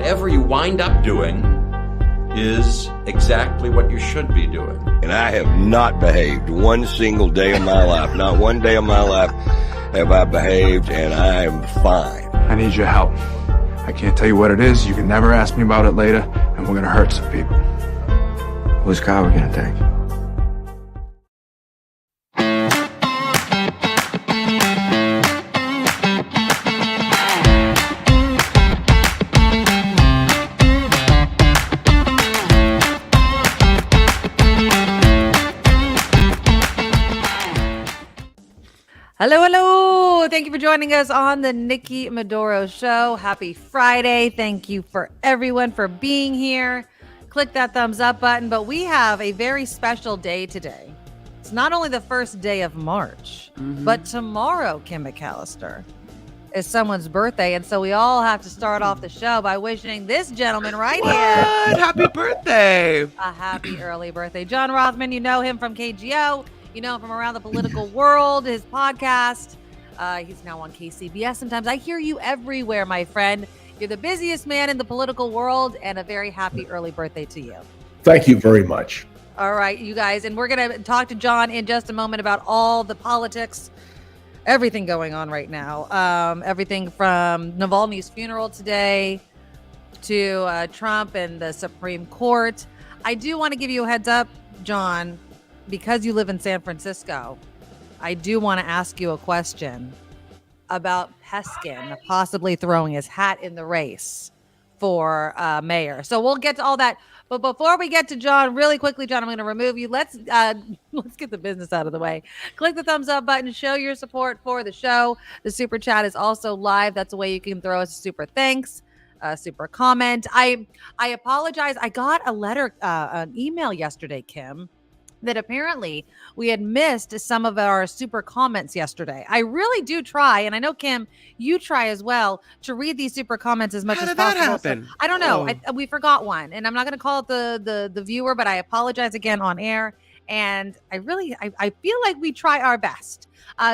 whatever you wind up doing is exactly what you should be doing. And I have not behaved one single day of my life. Not one day of my life have I behaved, and I am fine. I need your help. I can't tell you what it is. You can never ask me about it later, and we're going to hurt some people. Whose car are we going to take? Hello, hello. Thank you for joining us on the Nikki Maduro Show. Happy Friday. Thank you for everyone for being here. Click that thumbs up button. But we have a very special day today. It's not only the first day of March, but tomorrow, Kim McAllister, is someone's birthday. And so we all have to start off the show by wishing this gentleman right here Happy birthday. a happy early birthday. John Rothman, you know him from KGO. You know him from around the political world, his podcast. He's now on KCBS. Sometimes I hear you everywhere, my friend. You're the busiest man in the political world, and a very happy early birthday to you. Thank you very much. All right, you guys. And we're going to talk to John in just a moment about all the politics, everything going on right now. Everything from Navalny's funeral today to Trump and the Supreme Court. I do want to give you a heads up, John. Because you live in San Francisco, I do want to ask you a question about Peskin possibly throwing his hat in the race for mayor. So we'll get to all that. But before we get to John, really quickly, John, I'm going to remove you. Let's get the business out of the way. Click the thumbs up button. Show your support for the show. The super chat is also live. That's a way you can throw us a super thanks. Super comment. I apologize. I got a letter, an email yesterday, Kim, that apparently we had missed some of our super comments yesterday. I really do try, and I know, Kim, you try as well, to read these super comments as much as possible. How did that happen? So, I don't know. We forgot one, and I'm not going to call it the viewer, but I apologize again on air. And I feel like we try our best.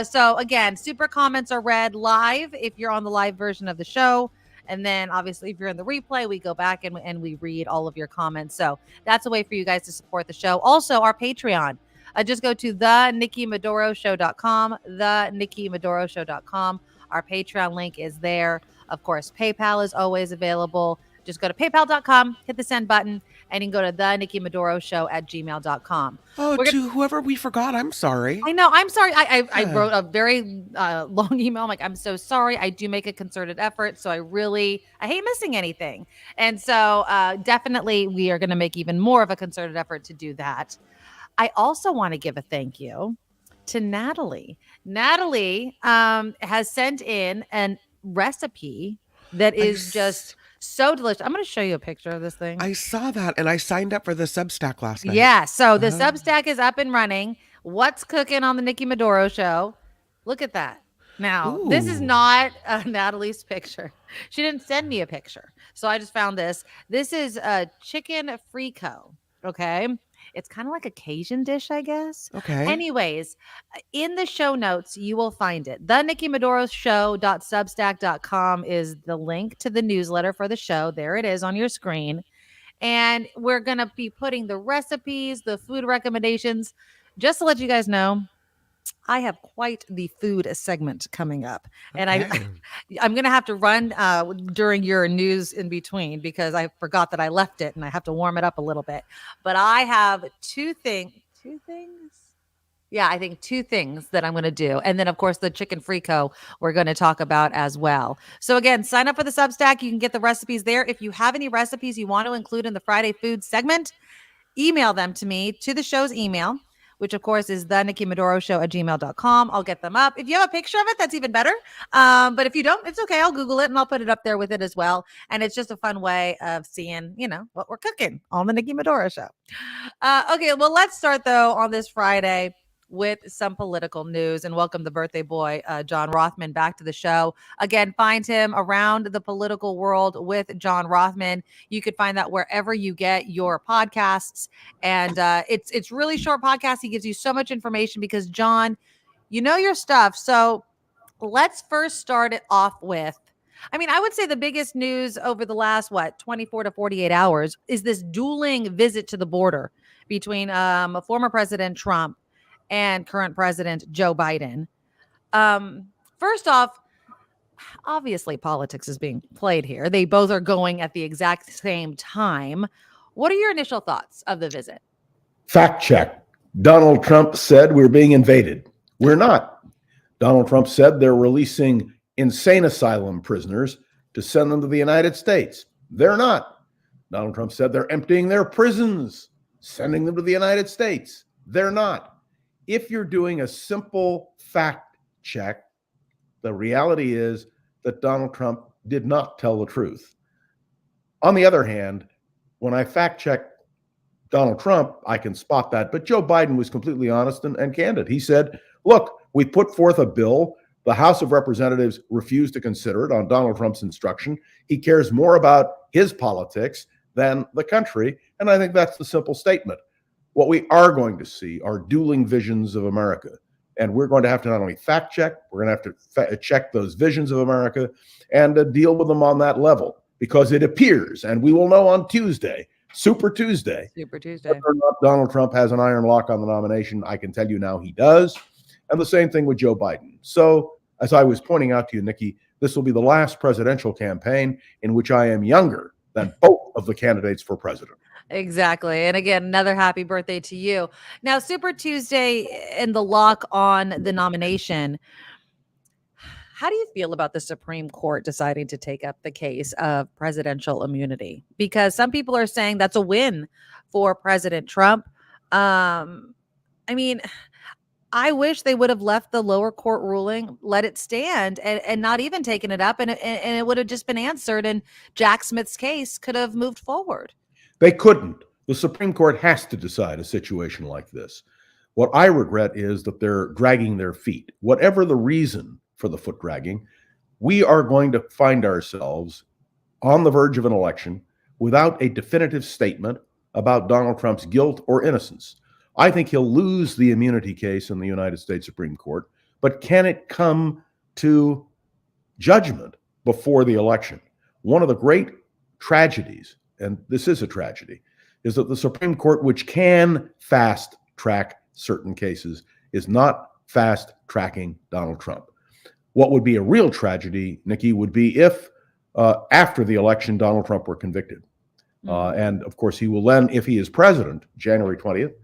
So again, super comments are read live if you're on the live version of the show. And then obviously if you're in the replay, we go back and we read all of your comments. So that's a way for you guys to support the show. Also, our Patreon. Just go to thenikkimaduroshow.com, thenikkimaduroshow.com. Our Patreon link is there. Of course, PayPal is always available. Just go to paypal.com, hit the send button, and you can go to thenikkimaduroshow@gmail.com. Oh, to whoever we forgot, I'm sorry. I know. I'm sorry. I wrote a very long email. I'm like, I'm so sorry. I do make a concerted effort. So I hate missing anything. And so definitely we are going to make even more of a concerted effort to do that. I also want to give a thank you to Natalie. Natalie has sent in a recipe that is just so delicious. I'm going to show you a picture of this thing. I saw that, and I signed up for the Substack last night. Yeah, so the Substack is up and running. What's cooking on the Nikki Maduro Show? Look at that. Now, This is not Natalie's picture. She didn't send me a picture, so I just found this. This is a chicken frico, okay? It's kind of like a Cajun dish, I guess. Okay. Anyways, in the show notes, you will find it. thenikkimaduroshow.substack.com is the link to the newsletter for the show. There it is on your screen. And we're going to be putting the recipes, the food recommendations. Just to let you guys know, I have quite the food segment coming up. And I'm going to have to run during your news in between because I forgot that I left it and I have to warm it up a little bit. But I have two things. Yeah, I think two things that I'm going to do. And then, of course, the chicken frico we're going to talk about as well. So, again, sign up for the Substack. You can get the recipes there. If you have any recipes you want to include in the Friday food segment, email them to me to the show's email, which, of course, is thenikkimaduroshow@gmail.com. I'll get them up. If you have a picture of it, that's even better. But if you don't, it's okay. I'll Google it and I'll put it up there with it as well. And it's just a fun way of seeing, what we're cooking on the Nikki Maduro Show. Okay, well, let's start, though, on this Friday with some political news and welcome the birthday boy, John Rothman, back to the show. Again, find him around the political world with John Rothman. You could find that wherever you get your podcasts. And it's really short podcast. He gives you so much information because, John, you know your stuff. So let's first start it off with I mean, I would say the biggest news over the last, 24 to 48 hours is this dueling visit to the border between former President Trump and current President Joe Biden. First off, obviously politics is being played here. They both are going at the exact same time. What are your initial thoughts of the visit? Fact check. Donald Trump said we're being invaded. We're not. Donald Trump said they're releasing insane asylum prisoners to send them to the United States. They're not. Donald Trump said they're emptying their prisons, sending them to the United States. They're not. If you're doing a simple fact check, the reality is that Donald Trump did not tell the truth. On the other hand, when I fact check Donald Trump, I can spot that. But Joe Biden was completely honest and candid. He said, look, we put forth a bill. The House of Representatives refused to consider it on Donald Trump's instruction. He cares more about his politics than the country. And I think that's the simple statement. What we are going to see are dueling visions of America. And we're going to have to not only fact check, we're going to have to check those visions of America and deal with them on that level. Because it appears, and we will know on Tuesday, Super Tuesday, whether or not Donald Trump has an iron lock on the nomination. I can tell you now he does. And the same thing with Joe Biden. So, as I was pointing out to you, Nikki, this will be the last presidential campaign in which I am younger than both of the candidates for president. Exactly. And again, another happy birthday to you. Now, Super Tuesday and the lock on the nomination. How do you feel about the Supreme Court deciding to take up the case of presidential immunity? Because some people are saying that's a win for President Trump. I mean, I wish they would have left the lower court ruling, let it stand, and not even taken it up, and it would have just been answered, and Jack Smith's case could have moved forward. They couldn't. The Supreme Court has to decide a situation like this. What I regret is that they're dragging their feet. Whatever the reason for the foot dragging, we are going to find ourselves on the verge of an election without a definitive statement about Donald Trump's guilt or innocence. I think he'll lose the immunity case in the United States Supreme Court, but can it come to judgment before the election? One of the great tragedies, and this is a tragedy, is that the Supreme Court, which can fast track certain cases, is not fast tracking Donald Trump. What would be a real tragedy, Nikki, would be if after the election, Donald Trump were convicted. And of course, he will then, if he is president, January 20th,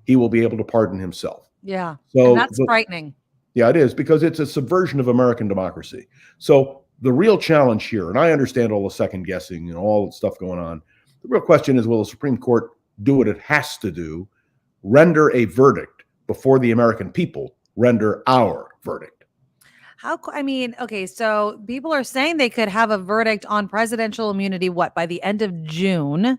he will be able to pardon himself. Yeah. So and that's frightening. Yeah, it is, because it's a subversion of American democracy. So the real challenge here, and I understand all the second guessing and all the stuff going on, the real question is, will the Supreme Court do what it has to do, render a verdict before the American people render our verdict? Okay, so people are saying they could have a verdict on presidential immunity, by the end of June,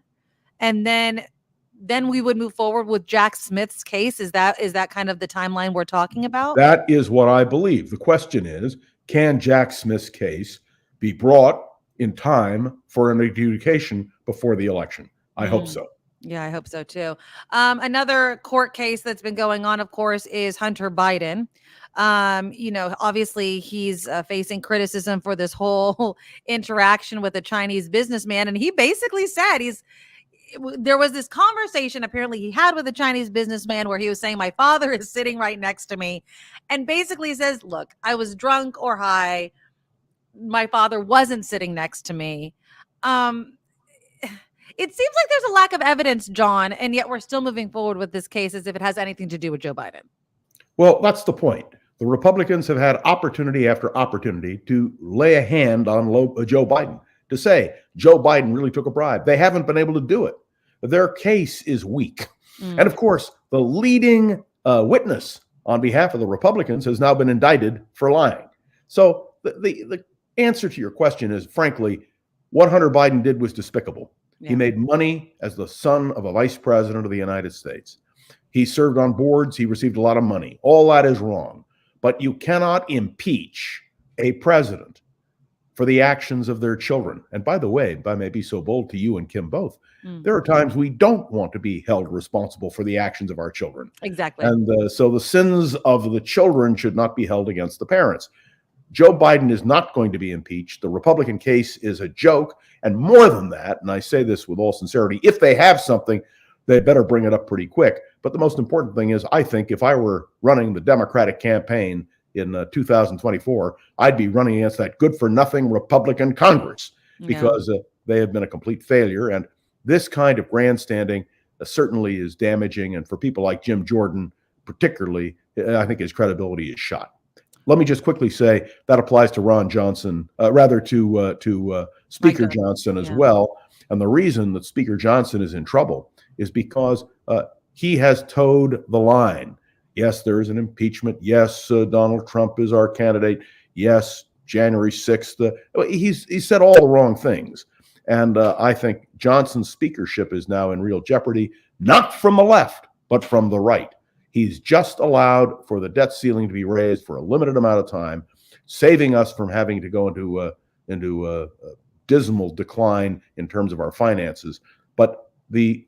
and then we would move forward with Jack Smith's case. Is that kind of the timeline we're talking about? That is what I believe. The question is, can Jack Smith's case be brought in time for an adjudication before the election? I hope so. Yeah, I hope so too. Another court case that's been going on, of course, is Hunter Biden. Obviously he's facing criticism for this whole interaction with a Chinese businessman. And he basically said there was this conversation apparently he had with a Chinese businessman where he was saying, my father is sitting right next to me, and basically says, look, I was drunk or high. My father wasn't sitting next to me. It seems like there's a lack of evidence, John, and yet we're still moving forward with this case as if it has anything to do with Joe Biden. Well, that's the point. The Republicans have had opportunity after opportunity to lay a hand on Joe Biden, to say Joe Biden really took a bribe. They haven't been able to do it. Their case is weak. And of course, the leading witness on behalf of the Republicans has now been indicted for lying. So the answer to your question is, frankly, what Hunter Biden did was despicable. Yeah. He made money as the son of a vice president of the United States. He served on boards. He received a lot of money. All that is wrong. But you cannot impeach a president for the actions of their children. And by the way, if I may be so bold to you and Kim both, there are times we don't want to be held responsible for the actions of our children. Exactly. And so the sins of the children should not be held against the parents. Joe Biden is not going to be impeached. The Republican case is a joke. And more than that, and I say this with all sincerity, if they have something, they better bring it up pretty quick. But the most important thing is, I think if I were running the Democratic campaign in 2024, I'd be running against that good-for-nothing Republican Congress because they have been a complete failure. And this kind of grandstanding certainly is damaging. And for people like Jim Jordan, particularly, I think his credibility is shot. Let me just quickly say that applies to Ron Johnson, to Speaker Johnson as well. And the reason that Speaker Johnson is in trouble is because he has towed the line. Yes, there is an impeachment. Yes, Donald Trump is our candidate. Yes, January 6th. He said all the wrong things. And I think Johnson's speakership is now in real jeopardy, not from the left, but from the right. He's just allowed for the debt ceiling to be raised for a limited amount of time, saving us from having to go into a dismal decline in terms of our finances. But the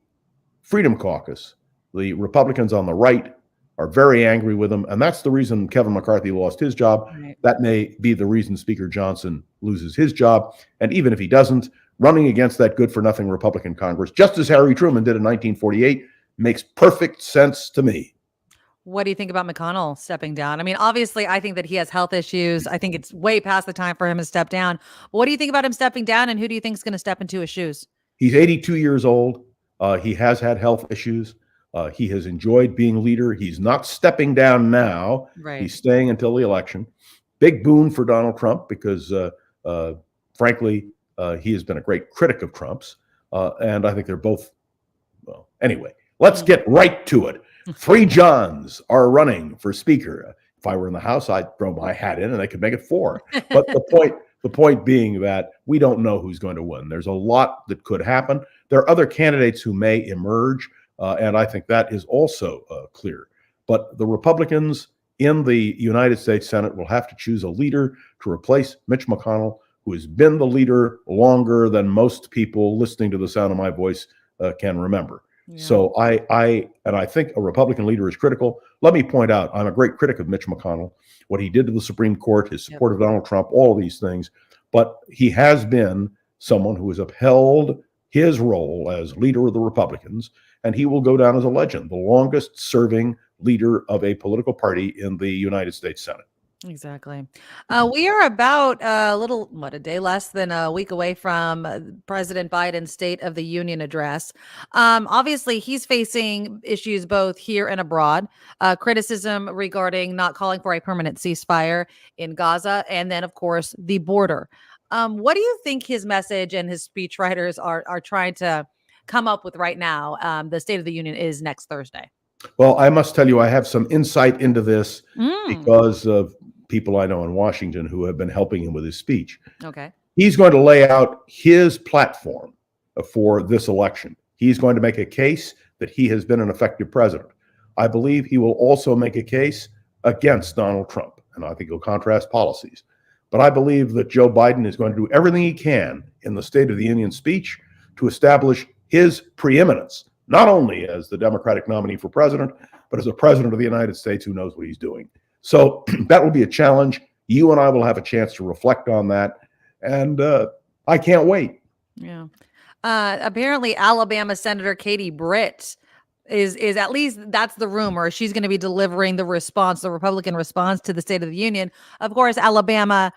Freedom Caucus, the Republicans on the right, are very angry with him, and that's the reason Kevin McCarthy lost his job. Right. That may be the reason Speaker Johnson loses his job. And even if he doesn't, running against that good-for-nothing Republican Congress, just as Harry Truman did in 1948, makes perfect sense to me. What do you think about McConnell stepping down? I mean, obviously, I think that he has health issues. I think it's way past the time for him to step down. But what do you think about him stepping down, and who do you think is going to step into his shoes? He's 82 years old. He has had health issues. He has enjoyed being leader. He's not stepping down now. Right. He's staying until the election. Big boon for Donald Trump because, frankly, he has been a great critic of Trump's. And I think they're both, well, anyway, let's get right to it. 3 Johns are running for speaker. If I were in the House, I'd throw my hat in and they could make it 4. But the point being that we don't know who's going to win. There's a lot that could happen. There are other candidates who may emerge, and I think that is also clear. But the Republicans in the United States Senate will have to choose a leader to replace Mitch McConnell, who has been the leader longer than most people listening to the sound of my voice can remember. Yeah. So I think a Republican leader is critical. Let me point out, I'm a great critic of Mitch McConnell, what he did to the Supreme Court, his support of Donald Trump, all of these things. But he has been someone who has upheld his role as leader of the Republicans, and he will go down as a legend, the longest serving leader of a political party in the United States Senate. Exactly. We are about a day less than a week away from President Biden's State of the Union address. Obviously, he's facing issues both here and abroad, criticism regarding not calling for a permanent ceasefire in Gaza, and then, of course, the border. What do you think his message and his speechwriters are trying to come up with right now? The State of the Union is next Thursday. Well, I must tell you, I have some insight into this because of people I know in Washington who have been helping him with his speech. Okay. He's going to lay out his platform for this election. He's going to make a case that he has been an effective president. I believe he will also make a case against Donald Trump, and I think he'll contrast policies. But I believe that Joe Biden is going to do everything he can in the State of the Union speech to establish his preeminence, not only as the Democratic nominee for president, but as a president of the United States who knows what he's doing. So that will be a challenge. You and I will have a chance to reflect on that. And I can't wait. Yeah. Apparently, Alabama Senator Katie Britt is at least that's the rumor. She's going to be delivering the response, the Republican response to the State of the Union. Of course, Alabama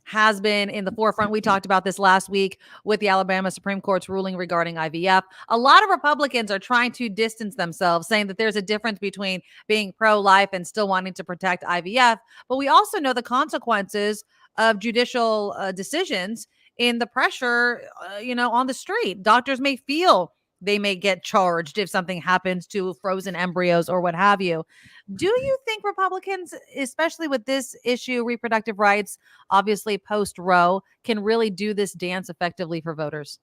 has been in the forefront. We talked about this last week with the Alabama Supreme Court's ruling regarding IVF. A lot of Republicans are trying to distance themselves, saying that there's a difference between being pro-life and still wanting to protect IVF. But we also know the consequences of judicial decisions in the pressure, on the street. Doctors may feel they may get charged if something happens to frozen embryos or what have you. Do you think Republicans, especially with this issue, reproductive rights, obviously post-Roe, can really do this dance effectively for voters?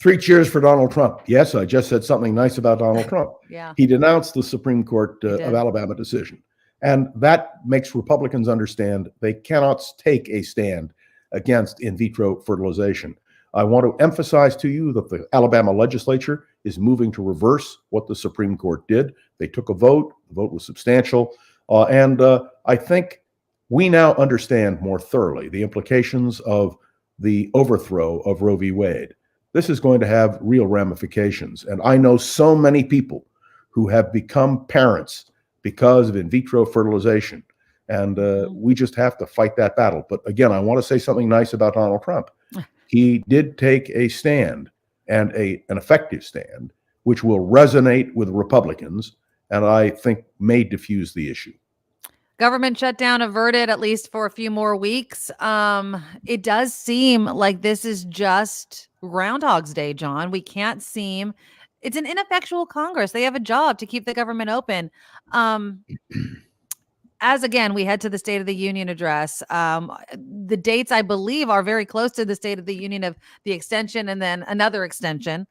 3 cheers for Donald Trump. Yes, I just said something nice about Donald Trump. Yeah. He denounced the Supreme Court of Alabama decision. And that makes Republicans understand they cannot take a stand against in vitro fertilization. I want to emphasize to you that the Alabama legislature is moving to reverse what the Supreme Court did. They took a vote. The vote was substantial. And I think We now understand more thoroughly the implications of the overthrow of Roe v. Wade. This is going to have real ramifications. And I know so many people who have become parents because of in vitro fertilization. And we just have to fight that battle. But again, I want to say something nice about Donald Trump. He did take a stand, and an effective stand, which will resonate with Republicans, and I think may diffuse the issue. Government shutdown averted, at least for a few more weeks. It does seem like this is just Groundhog's Day, John. We can't seem. It's an ineffectual Congress. They have a job to keep the government open. As again, we head to the State of the Union address. The dates, I believe, are very close to the State of the Union of the extension and then another extension.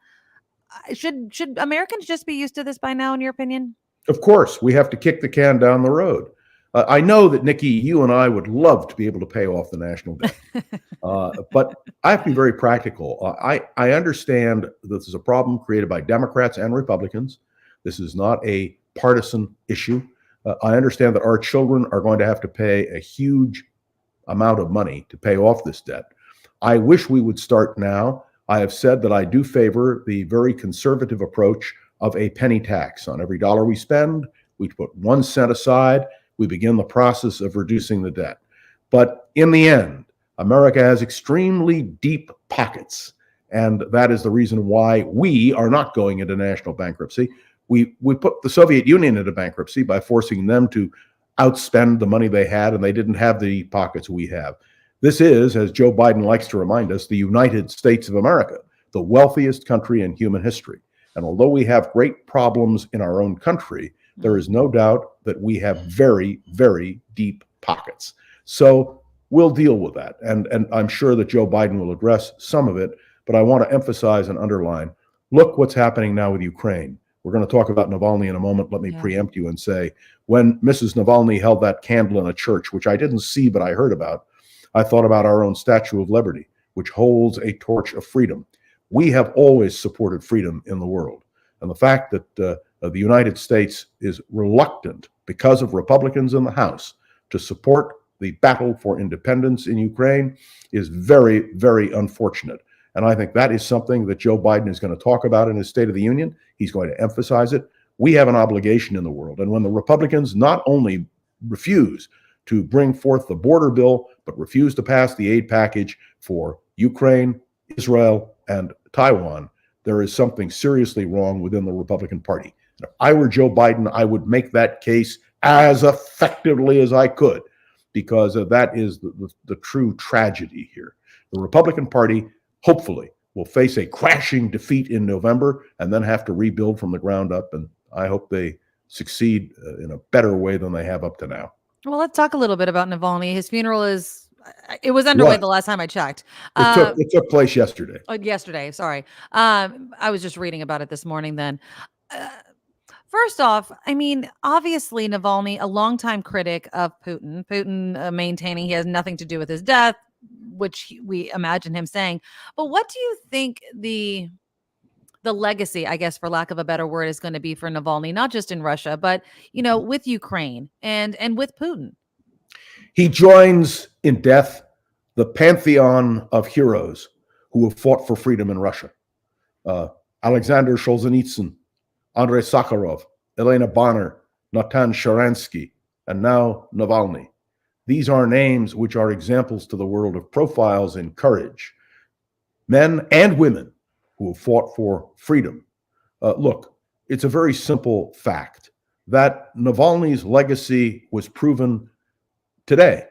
Should Americans just be used to this by now, in your opinion? Of course, we have to kick the can down the road. I know that, Nikki, you and I would love to be able to pay off the national debt, but I have to be very practical. I understand that this is a problem created by Democrats and Republicans. This is not a partisan issue. I understand that our children are going to have to pay a huge amount of money to pay off this debt. I wish we would start now. I have said that I do favor the very conservative approach of a penny tax. On every dollar we spend, we put 1 cent aside. We begin the process of reducing the debt. But in the end, America has extremely deep pockets. And that is the reason why we are not going into national bankruptcy. We put the Soviet Union into bankruptcy by forcing them to outspend the money they had, and they didn't have the pockets we have. This is, as Joe Biden likes to remind us, the United States of America, the wealthiest country in human history. And although we have great problems in our own country, there is no doubt that we have very, very deep pockets. So we'll deal with that. And I'm sure that Joe Biden will address some of it, but I want to emphasize and underline, look what's happening now with Ukraine. We're going to talk about Navalny in a moment. Let me preempt you and say, when Mrs. Navalny held that candle in a church, which I didn't see, but I heard about, I thought about our own Statue of Liberty, which holds a torch of freedom. We have always supported freedom in the world. And the fact that the United States is reluctant, because of Republicans in the House, to support the battle for independence in Ukraine is very, very unfortunate. And I think that is something that Joe Biden is going to talk about in his State of the Union. He's going to emphasize it. We have an obligation in the world. And when the Republicans not only refuse to bring forth the border bill, but refuse to pass the aid package for Ukraine, Israel, and Taiwan, there is something seriously wrong within the Republican Party. If I were Joe Biden, I would make that case as effectively as I could, because that is the true tragedy here. The Republican Party, hopefully, will face a crashing defeat in November and then have to rebuild from the ground up. And I hope they succeed in a better way than they have up to now. Well, let's talk a little bit about Navalny. His funeral it was underway the last time I checked. It took place yesterday. Yesterday, sorry. I was just reading about it this morning then. First off, I mean, obviously Navalny, a longtime critic of Putin maintaining he has nothing to do with his death, which we imagine him saying. But what do you think the legacy, I guess, for lack of a better word, is going to be for Navalny, not just in Russia, but, with Ukraine and with Putin? He joins in death the pantheon of heroes who have fought for freedom in Russia. Alexander Solzhenitsyn, Andrei Sakharov, Elena Bonner, Natan Sharansky, and now Navalny. These are names which are examples to the world of profiles in courage. Men and women who have fought for freedom. Look, it's a very simple fact that Navalny's legacy was proven today.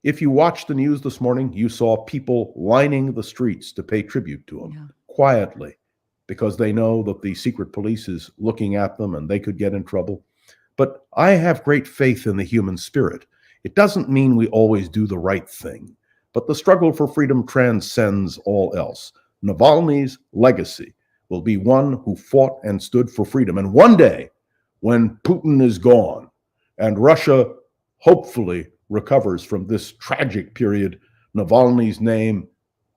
If you watched the news this morning, you saw people lining the streets to pay tribute to him quietly, because they know that the secret police is looking at them and they could get in trouble. But I have great faith in the human spirit. It doesn't mean we always do the right thing, but the struggle for freedom transcends all else. Navalny's legacy will be one who fought and stood for freedom. And one day, when Putin is gone and Russia hopefully recovers from this tragic period, Navalny's name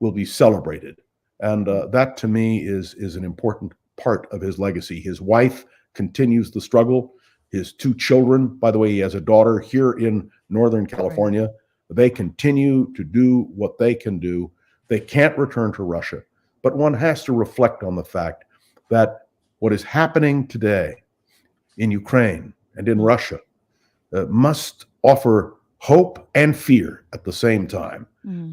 will be celebrated. And that, to me, is an important part of his legacy. His wife continues the struggle. his 2 children. By the way, he has a daughter here in Northern California. They continue to do what they can do. They can't return to Russia. But one has to reflect on the fact that what is happening today in Ukraine and in Russia must offer hope and fear at the same time.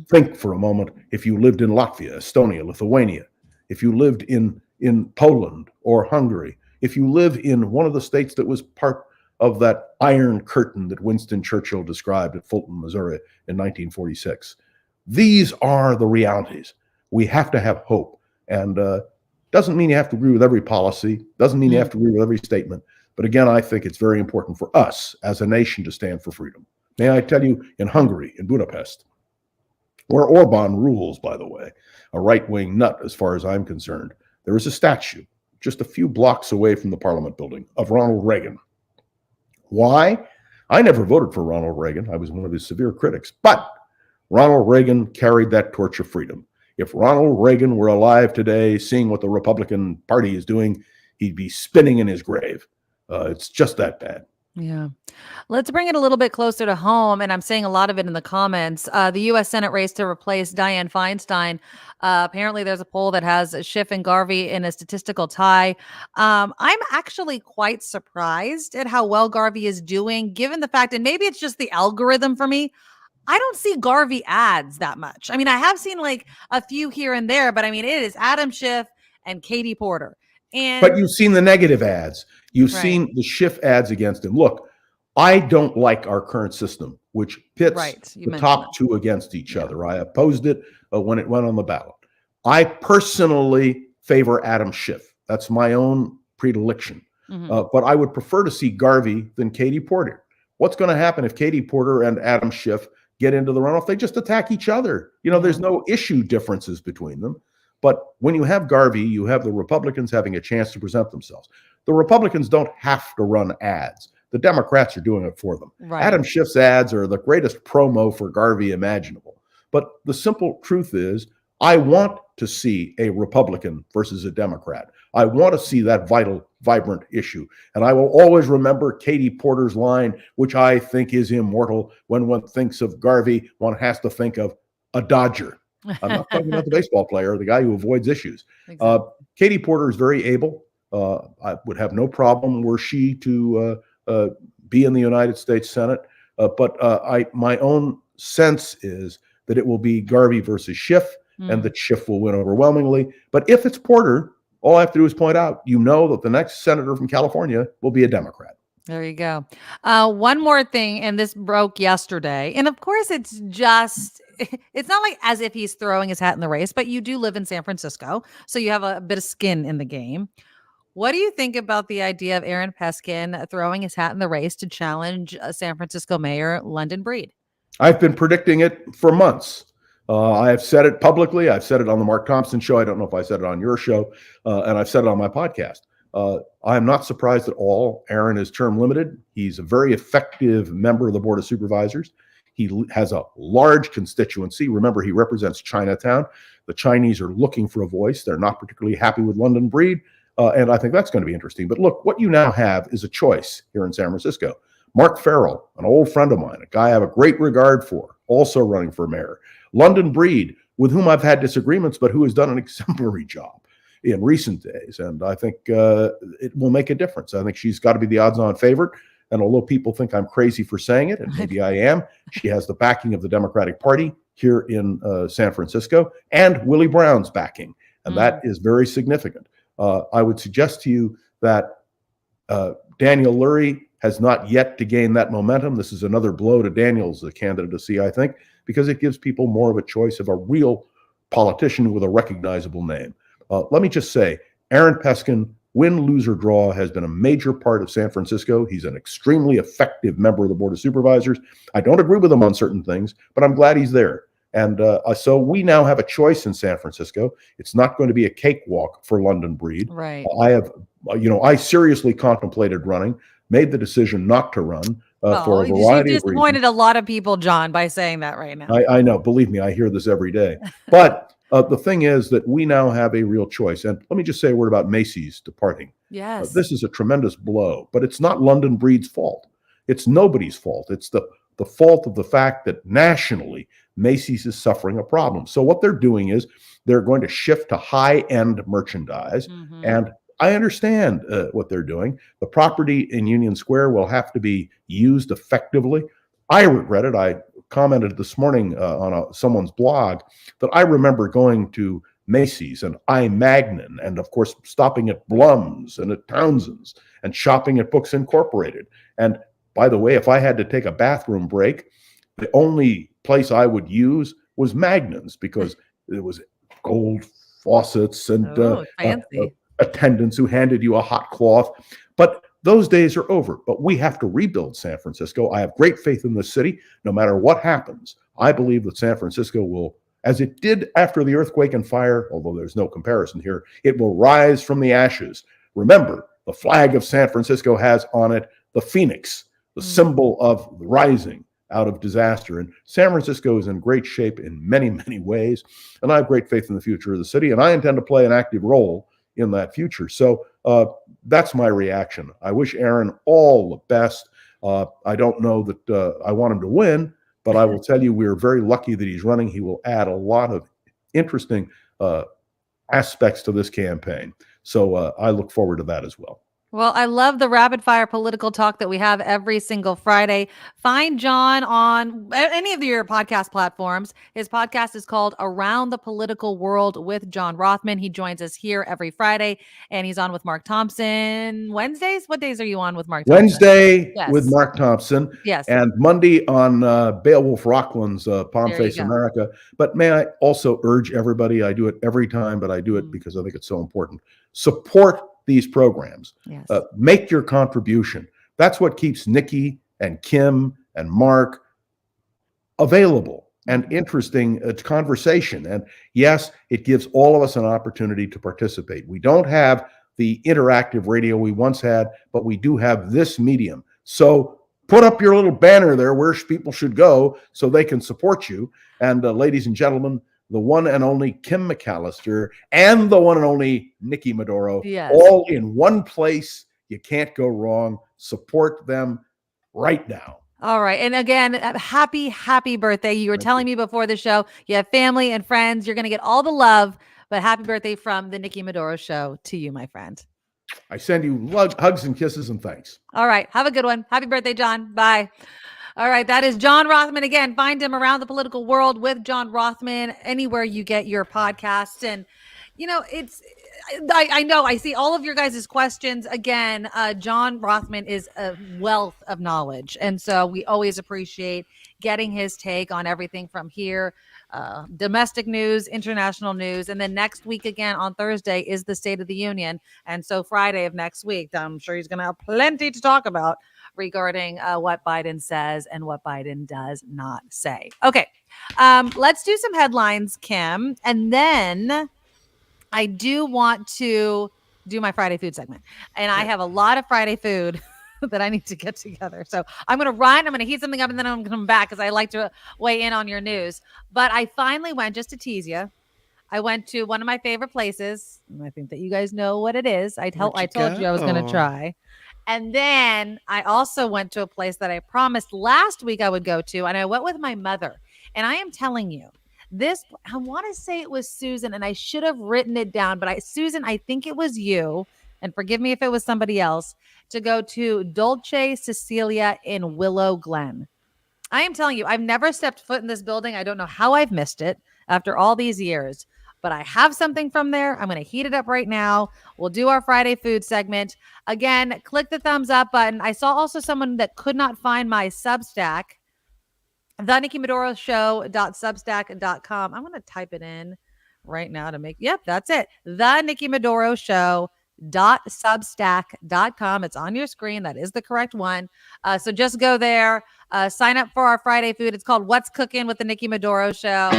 Think for a moment, if you lived in Latvia, Estonia, Lithuania, if you lived in Poland or Hungary, if you live in one of the states that was part of that Iron Curtain that Winston Churchill described at Fulton, Missouri in 1946. These are the realities. We have to have hope. And doesn't mean you have to agree with every policy, doesn't mean you have to agree with every statement. But again, I think it's very important for us as a nation to stand for freedom. May I tell you, in Hungary, in Budapest, where Orban rules, by the way, a right-wing nut as far as I'm concerned, there is a statue just a few blocks away from the Parliament building of Ronald Reagan. Why? I never voted for Ronald Reagan. I was one of his severe critics. But Ronald Reagan carried that torch of freedom. If Ronald Reagan were alive today, seeing what the Republican Party is doing, he'd be spinning in his grave. It's just that bad. Yeah. Let's bring it a little bit closer to home. And I'm seeing a lot of it in the comments. The U.S. Senate race to replace Dianne Feinstein. Apparently, there's a poll that has Schiff and Garvey in a statistical tie. I'm actually quite surprised at how well Garvey is doing, given the fact, and maybe it's just the algorithm for me. I don't see Garvey ads that much. I mean, I have seen like a few here and there, but I mean, it is Adam Schiff and Katie Porter. But you've seen the negative ads. You've seen the Schiff ads against him. Look, I don't like our current system, which pits the top two against each other. I opposed it when it went on the ballot. I personally favor Adam Schiff. That's my own predilection. But I would prefer to see Garvey than Katie Porter. What's going to happen if Katie Porter and Adam Schiff get into the runoff? They just attack each other. You know, there's no issue differences between them. But when you have Garvey, you have the Republicans having a chance to present themselves. The Republicans don't have to run ads. The Democrats are doing it for them. Adam Schiff's ads are the greatest promo for Garvey imaginable. But the simple truth is, I want to see a Republican versus a Democrat. I want to see that vital, vibrant issue. And I will always remember Katie Porter's line, which I think is immortal. When one thinks of Garvey, one has to think of a Dodger. I'm not talking about the baseball player, the guy who avoids issues. Katie Porter is very able. I would have no problem were she to be in the United States Senate. But my own sense is that it will be Garvey versus Schiff, and that Schiff will win overwhelmingly. But if it's Porter, all I have to do is point out, you know that the next senator from California will be a Democrat. There you go. One more thing, and this broke yesterday. And of course, it's not like as if he's throwing his hat in the race, but you do live in San Francisco, so you have a bit of skin in the game. What do you think about the idea of Aaron Peskin throwing his hat in the race to challenge San Francisco Mayor London Breed? I've been predicting it for months. I have said it publicly. I've said it on the Mark Thompson show. I don't know if I said it on your show, and I've said it on my podcast. I am not surprised at all. Aaron is term limited. He's a very effective member of the Board of Supervisors. He has a large constituency. Remember, he represents Chinatown. The Chinese are looking for a voice. They're not particularly happy with London Breed, and I think that's going to be interesting. But look, what you now have is a choice here in San Francisco. Mark Farrell, an old friend of mine, a guy I have a great regard for, also running for mayor. London Breed, with whom I've had disagreements, but who has done an exemplary job in recent days. And I think it will make a difference. I think she's got to be the odds-on favorite. And although people think I'm crazy for saying it, and maybe I am, she has the backing of the Democratic Party here in San Francisco and Willie Brown's backing. And that is very significant. I would suggest to you that Daniel Lurie has not yet to gain that momentum. This is another blow to Daniel's candidacy, I think, because it gives people more of a choice of a real politician with a recognizable name. Let me just say, Aaron Peskin, win, lose, or draw, has been a major part of San Francisco. He's an extremely effective member of the Board of Supervisors. I don't agree with him on certain things, but I'm glad he's there. And so we now have a choice in San Francisco. It's not going to be a cakewalk for London Breed. Right. I seriously contemplated running, made the decision not to run for a variety of reasons. You disappointed a lot of people, John, by saying that right now. I know. Believe me, I hear this every day. But The thing is that we now have a real choice. And let me just say a word about Macy's departing. Yes. This is a tremendous blow, but it's not London Breed's fault. It's nobody's fault. It's the fault of the fact that nationally, Macy's is suffering a problem. So what they're doing is they're going to shift to high-end merchandise. Mhm. And I understand what they're doing. The property in Union Square will have to be used effectively. I regret it. I commented this morning on someone's blog that I remember going to Macy's and I. Magnin, and of course stopping at Blum's and at Townsend's and shopping at Books Incorporated. And by the way, if I had to take a bathroom break, the only place I would use was Magnon's because it was gold faucets and fancy attendants who handed you a hot cloth. But those days are over. But we have to rebuild San Francisco. I have great faith in the city. No matter what happens, I believe that San Francisco will, as it did after the earthquake and fire, although there's no comparison here, it will rise from the ashes. Remember, the flag of San Francisco has on it the phoenix, the symbol of rising out of disaster. And San Francisco is in great shape in many, many ways. And I have great faith in the future of the city. And I intend to play an active role in that future. So that's my reaction. I wish Aaron all the best. I don't know that I want him to win, but I will tell you we're very lucky that he's running. He will add a lot of interesting aspects to this campaign. So I look forward to that as well. Well, I love the rapid fire political talk that we have every single Friday. Find John on any of your podcast platforms. His podcast is called Around the Political World with John Rothman. He joins us here every Friday, and he's on with Mark Thompson Wednesdays. What days are you on with Mark Thompson? Wednesday with Mark Thompson. Yes. And Monday on Beowulf Rockland's Palm Face America. But may I also urge everybody, I do it every time, but I do it because I think it's so important. Support these programs. Yes. Make your contribution. That's what keeps Nikki and Kim and Mark available and interesting conversation. And yes, it gives all of us an opportunity to participate. We don't have the interactive radio we once had, but we do have this medium. So put up your little banner there where people should go so they can support you. And ladies and gentlemen, the one and only Kim McAllister and the one and only Nikki Maduro, all in one place. You can't go wrong. Support them right now. All right. And again, happy birthday. You were telling me before the show, you have family and friends. You're going to get all the love, but happy birthday from the Nikki Maduro Show to you, my friend. I send you hugs and kisses and thanks. All right. Have a good one. Happy birthday, John. Bye. All right, that is John Rothman. Again, find him Around the Political World with John Rothman anywhere you get your podcasts. And, you know, I know I see all of your guys' questions. Again, John Rothman is a wealth of knowledge. And so we always appreciate getting his take on everything from here, domestic news, international news. And then next week, again, on Thursday is the State of the Union. And so Friday of next week, I'm sure he's going to have plenty to talk about regarding what Biden says and what Biden does not say. Okay, let's do some headlines, Kim. And then I do want to do my Friday food segment. And I have a lot of Friday food that I need to get together. So I'm going to run, I'm going to heat something up, and then I'm going to come back because I like to weigh in on your news. But I finally went, just to tease you, I went to one of my favorite places. And I think that you guys know what it is. I told you I was going to try. And then I also went to a place that I promised last week I would go to, and I went with my mother. And I am telling you, I want to say it was Susan, and I should have written it down, but Susan, I think it was you, and forgive me if it was somebody else, to go to Dolce Cecilia in Willow Glen. I am telling you, I've never stepped foot in this building. I don't know how I've missed it after all these years. But I have something from there. I'm going to heat it up right now. We'll do our Friday food segment. Again, click the thumbs up button. I saw also someone that could not find my Substack, thenickymaduroshow.substack.com. I'm going to type it in right now to that's it. thenickymaduroshow.substack.com. It's on your screen. That is the correct one. So just go there. Sign up for our Friday food. It's called What's Cooking with the Nikki Maduro Show.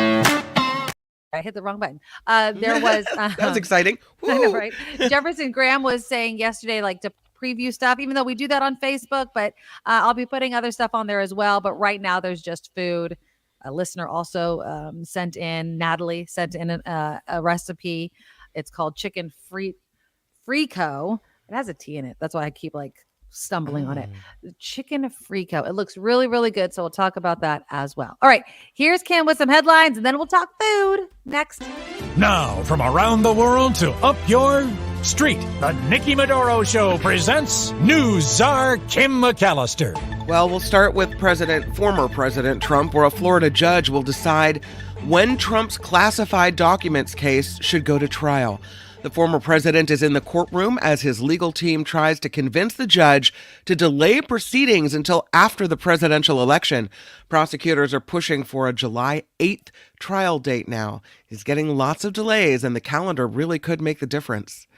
I hit the wrong button. There was that was exciting. I know, right? Jefferson Graham was saying yesterday, like, to preview stuff, even though we do that on Facebook, but I'll be putting other stuff on there as well. But right now there's just food. A listener also Natalie sent in a recipe. It's called chicken frico. It has a T in it. That's why I keep stumbling on it. Chicken frico. It looks really, really good. So we'll talk about that as well. All right. Here's Kim with some headlines, and then we'll talk food next. Now, from around the world to up your street, the Nikki Maduro Show presents News Czar Kim McAllister. Well, we'll start with former President Trump, where a Florida judge will decide when Trump's classified documents case should go to trial. The former president is in the courtroom as his legal team tries to convince the judge to delay proceedings until after the presidential election. Prosecutors are pushing for a July 8th trial date now. He's getting lots of delays, and the calendar really could make the difference.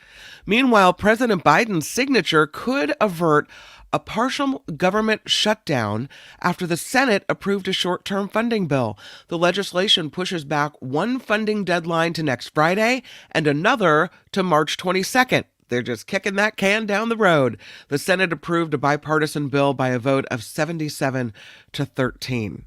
Meanwhile, President Biden's signature could avert a partial government shutdown after the Senate approved a short-term funding bill. The legislation pushes back one funding deadline to next Friday and another to March 22nd. They're just kicking that can down the road. The Senate approved a bipartisan bill by a vote of 77-13.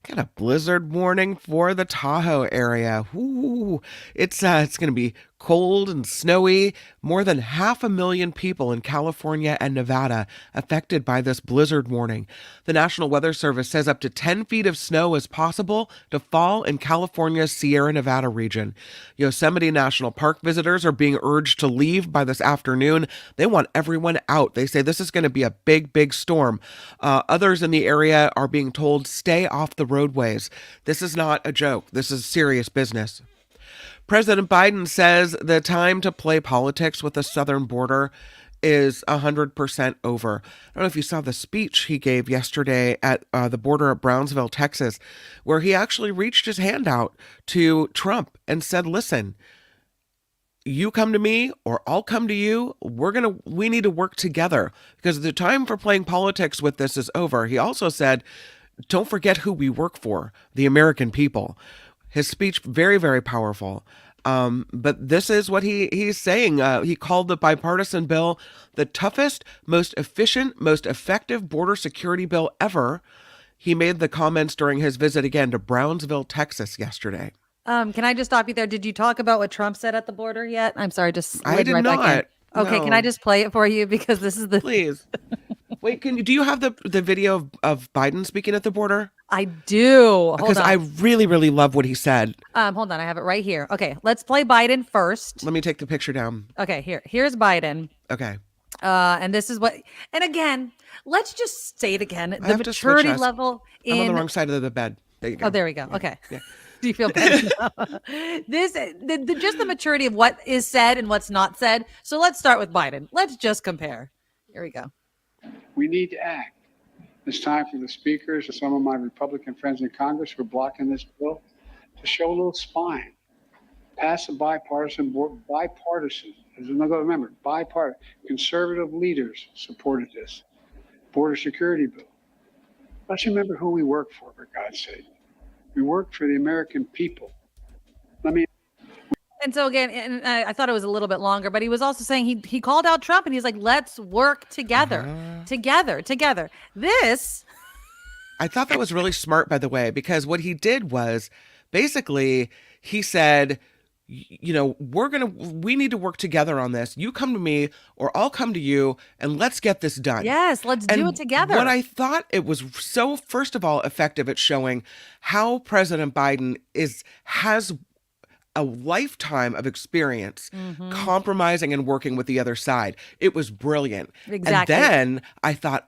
Got a blizzard warning for the Tahoe area. Ooh, it's going to be cold and snowy. More than 500,000 people in California and Nevada affected by this blizzard warning. The National Weather Service says up to 10 feet of snow is possible to fall in California's Sierra Nevada region. Yosemite National Park visitors are being urged to leave by this afternoon. They want everyone out. They say this is going to be a big, big storm. Others in the area are being told stay off the roadways. This is not a joke. This is serious business. President Biden says the time to play politics with the southern border is 100% over. I don't know if you saw the speech he gave yesterday at the border of Brownsville, Texas, where he actually reached his hand out to Trump and said, listen, you come to me or I'll come to you. We need to work together because the time for playing politics with this is over. He also said, don't forget who we work for, the American people. His speech, very, very powerful. But this is what he's saying. He called the bipartisan bill the toughest, most efficient, most effective border security bill ever. He made the comments during his visit again to Brownsville, Texas yesterday. Can I just stop you there? Did you talk about what Trump said at the border yet? I'm sorry, I did not. Back in. Okay, no. Can I just play it for you? Because this is Please. Wait, do you have the video of Biden speaking at the border? I do. Because I really, really love what he said. Hold on. I have it right here. Okay, let's play Biden first. Let me take the picture down. Okay, here's Biden. Okay. And this is and again, let's just say it again. The maturity level I'm on the wrong side of the bed. There you go. Oh, there we go. Yeah. Okay. Yeah. Do you feel better now? Just the maturity of what is said and what's not said. So let's start with Biden. Let's just compare. Here we go. We need to act. It's time for the speakers and some of my Republican friends in Congress who are blocking this bill to show a little spine. Pass a bipartisan, remember, bipartisan, conservative leaders supported this border security bill. Let's remember who we work for God's sake. We work for the American people. And so again, and I thought it was a little bit longer, but he was also saying he called out Trump and he's like, let's work together, together. This. I thought that was really smart, by the way, because what he did was basically he said, we need to work together on this. You come to me or I'll come to you and let's get this done. Yes, let's do it together. What I thought it was so, first of all, effective at showing how President Biden has a lifetime of experience compromising and working with the other side. It was brilliant. Exactly. And then I thought,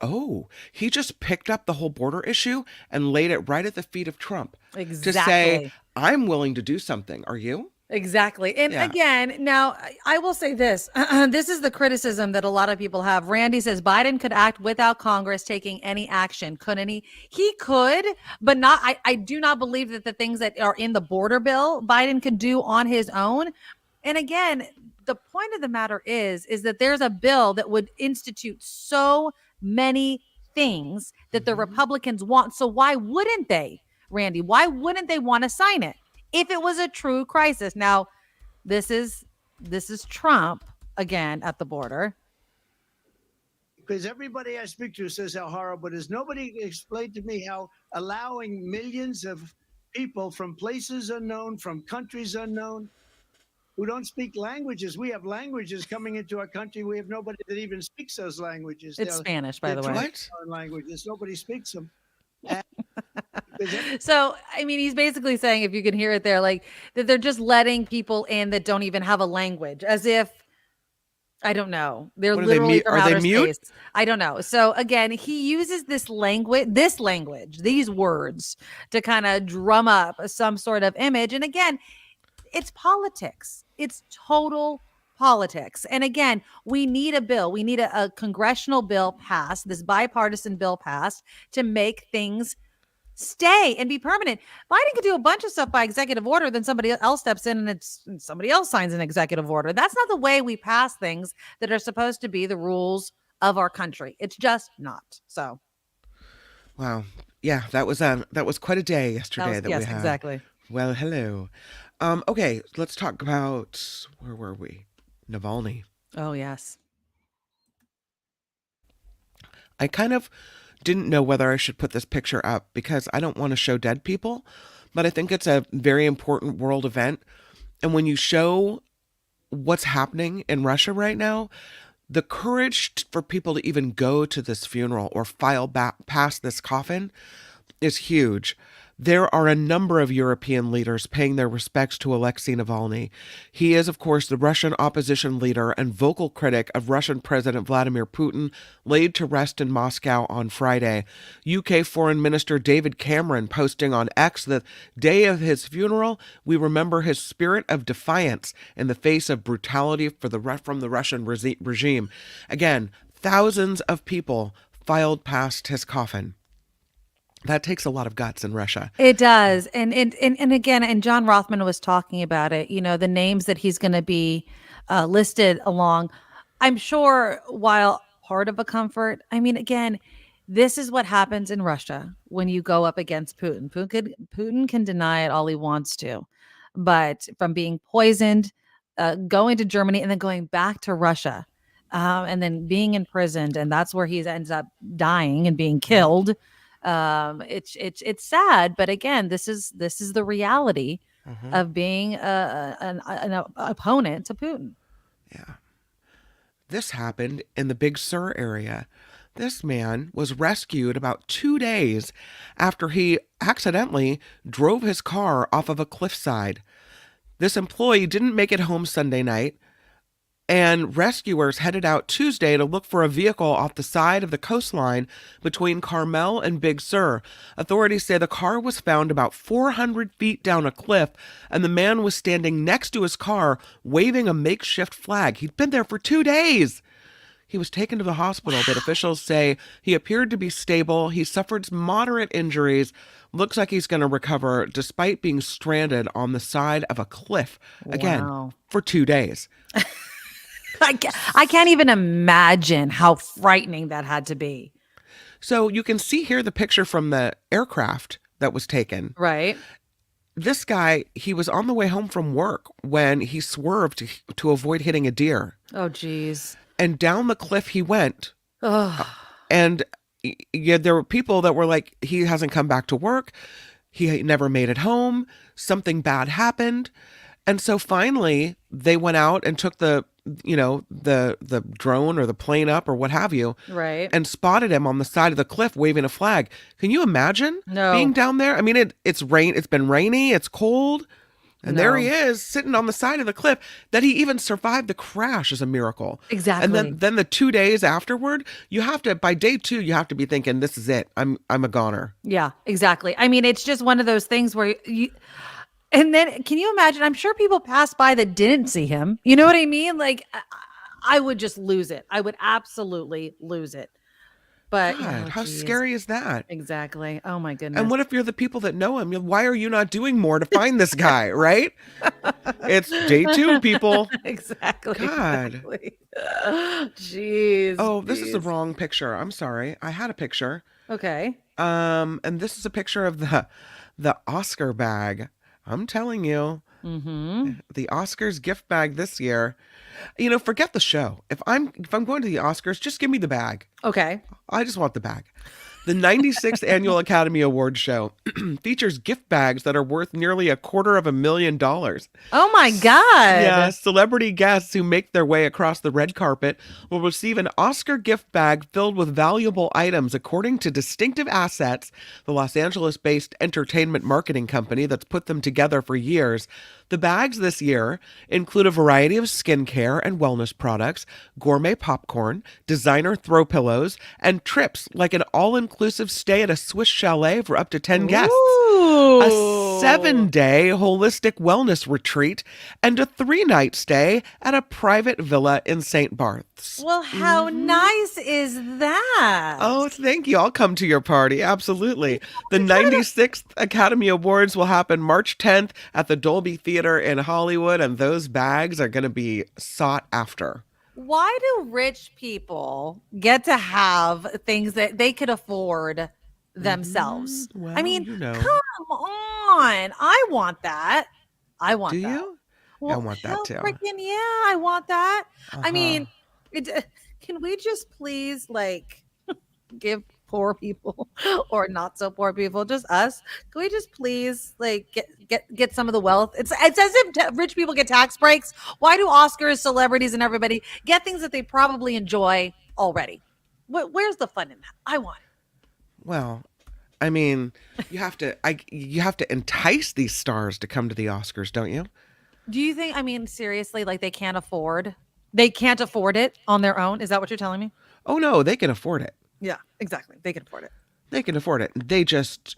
he just picked up the whole border issue and laid it right at the feet of Trump. Exactly. To say, I'm willing to do something. Are you? Exactly. And again, now I will say this. This is the criticism that a lot of people have. Randy says Biden could act without Congress taking any action. Couldn't he? He could, but not. I do not believe that the things that are in the border bill Biden could do on his own. And again, the point of the matter is that there's a bill that would institute so many things that the Republicans want. So why wouldn't they, Randy? Why wouldn't they want to sign it? If it was a true crisis. Now, this is Trump again at the border. Because everybody I speak to says how horrible it is. Nobody explained to me how allowing millions of people from places unknown, from countries unknown, who don't speak languages. We have languages coming into our country. We have nobody that even speaks those languages. It's Spanish, by the way. What? Languages. Nobody speaks them. So, I mean, he's basically saying, if you can hear it there, like that they're just letting people in that don't even have a language, as if, I don't know, they're What, literally from are outer they mute? space. I don't know. So again, he uses this language, these words to kind of drum up some sort of image. And again, it's politics. It's total politics. And again, we need a bill. We need a congressional bill passed, this bipartisan bill passed to make things stay and be permanent. Biden could do a bunch of stuff by executive order, then somebody else steps in and somebody else signs an executive order. That's not the way we pass things that are supposed to be the rules of our country. It's just not. So, Wow. Yeah, that was quite a day yesterday that yes, we had. exactly. Well, hello. Okay, let's talk about, where were we? Navalny. Oh, yes. I kind of didn't know whether I should put this picture up because I don't want to show dead people, but I think it's a very important world event. And when you show what's happening in Russia right now, the courage for people to even go to this funeral or file back past this coffin is huge. There are a number of European leaders paying their respects to Alexei Navalny. He is, of course, the Russian opposition leader and vocal critic of Russian President Vladimir Putin, laid to rest in Moscow on Friday. UK Foreign Minister David Cameron posting on X the day of his funeral, "We remember his spirit of defiance in the face of brutality from the Russian regime." Again, thousands of people filed past his coffin. That takes a lot of guts in Russia. It does. And again, and John Rothman was talking about it, the names that he's going to be listed along. I'm sure while part of a comfort, I mean, again, this is what happens in Russia when you go up against Putin. Putin can deny it all he wants to, but from being poisoned, going to Germany and then going back to Russia, and then being imprisoned, and that's where he ends up dying and being killed. It's sad, but again, this is the reality of being an opponent to Putin. Yeah. This happened in the Big Sur area. This man was rescued about 2 days after he accidentally drove his car off of a cliffside. This employee didn't make it home Sunday night, and rescuers headed out Tuesday to look for a vehicle off the side of the coastline between Carmel and Big Sur. Authorities say the car was found about 400 feet down a cliff, and the man was standing next to his car waving a makeshift flag. He'd been there for 2 days. He was taken to the hospital, but officials say he appeared to be stable. He suffered moderate injuries. Looks like he's going to recover despite being stranded on the side of a cliff again for 2 days. I can't even imagine how frightening that had to be. So you can see here the picture from the aircraft that was taken. Right. This guy, he was on the way home from work when he swerved to avoid hitting a deer. Oh, geez. And down the cliff he went. Oh. And yeah, there were people that were like, he hasn't come back to work. He never made it home. Something bad happened. And so finally they went out and took the drone or the plane up or what have you. Right. And spotted him on the side of the cliff waving a flag. Can you imagine being down there? I mean, it's been rainy, it's cold. And there he is sitting on the side of the cliff. That he even survived the crash is a miracle. Exactly. And then the 2 days afterward, by day 2, you have to be thinking, this is it. I'm a goner. Yeah, exactly. I mean, it's just one of those things where and then can you imagine? I'm sure people passed by that didn't see him. You know what I mean? Like, I would just lose it. I would absolutely lose it. But God, how scary is that? Exactly. Oh my goodness. And what if you're the people that know him? Why are you not doing more to find this guy, right? It's day 2, people. Exactly. God. Exactly. Jeez. Oh, this is the wrong picture. I'm sorry. I had a picture. Okay. And this is a picture of the Oscar bag. I'm telling you, the Oscars gift bag this year. Forget the show. If I'm going to the Oscars, just give me the bag. Okay. I just want the bag. The 96th Annual Academy Awards show features gift bags that are worth nearly $250,000. Oh my God. Yeah, celebrity guests who make their way across the red carpet will receive an Oscar gift bag filled with valuable items, according to Distinctive Assets, the Los Angeles-based entertainment marketing company that's put them together for years. The bags this year include a variety of skincare and wellness products, gourmet popcorn, designer throw pillows, and trips like an all-inclusive stay at a Swiss chalet for up to 10 guests, a 7-day holistic wellness retreat, and a 3-night stay at a private villa in St. Barths. Well, how nice is that? Oh, thank you. I'll come to your party. Absolutely. The 96th Academy Awards will happen March 10th at the Dolby Theater in Hollywood, and those bags are going to be sought after. Why do rich people get to have things that they could afford themselves? Well, I mean, you know. come on. I want that. I want Do that. you? Well, I want that hell too. Freaking yeah, I want that. I mean, Uh-huh. can we just please like give poor people or not so poor people, just us? Can we just please like get some of the wealth? It's as if rich people get tax breaks. Why do Oscars, celebrities, and everybody get things that they probably enjoy already? Where's the fun in that? I want it. Well, I mean, you have to entice these stars to come to the Oscars, don't you? Do you think, I mean, seriously, like they can't afford it on their own? Is that what you're telling me? Oh no, they can afford it. Yeah, exactly. They can afford it. They can afford it. They just,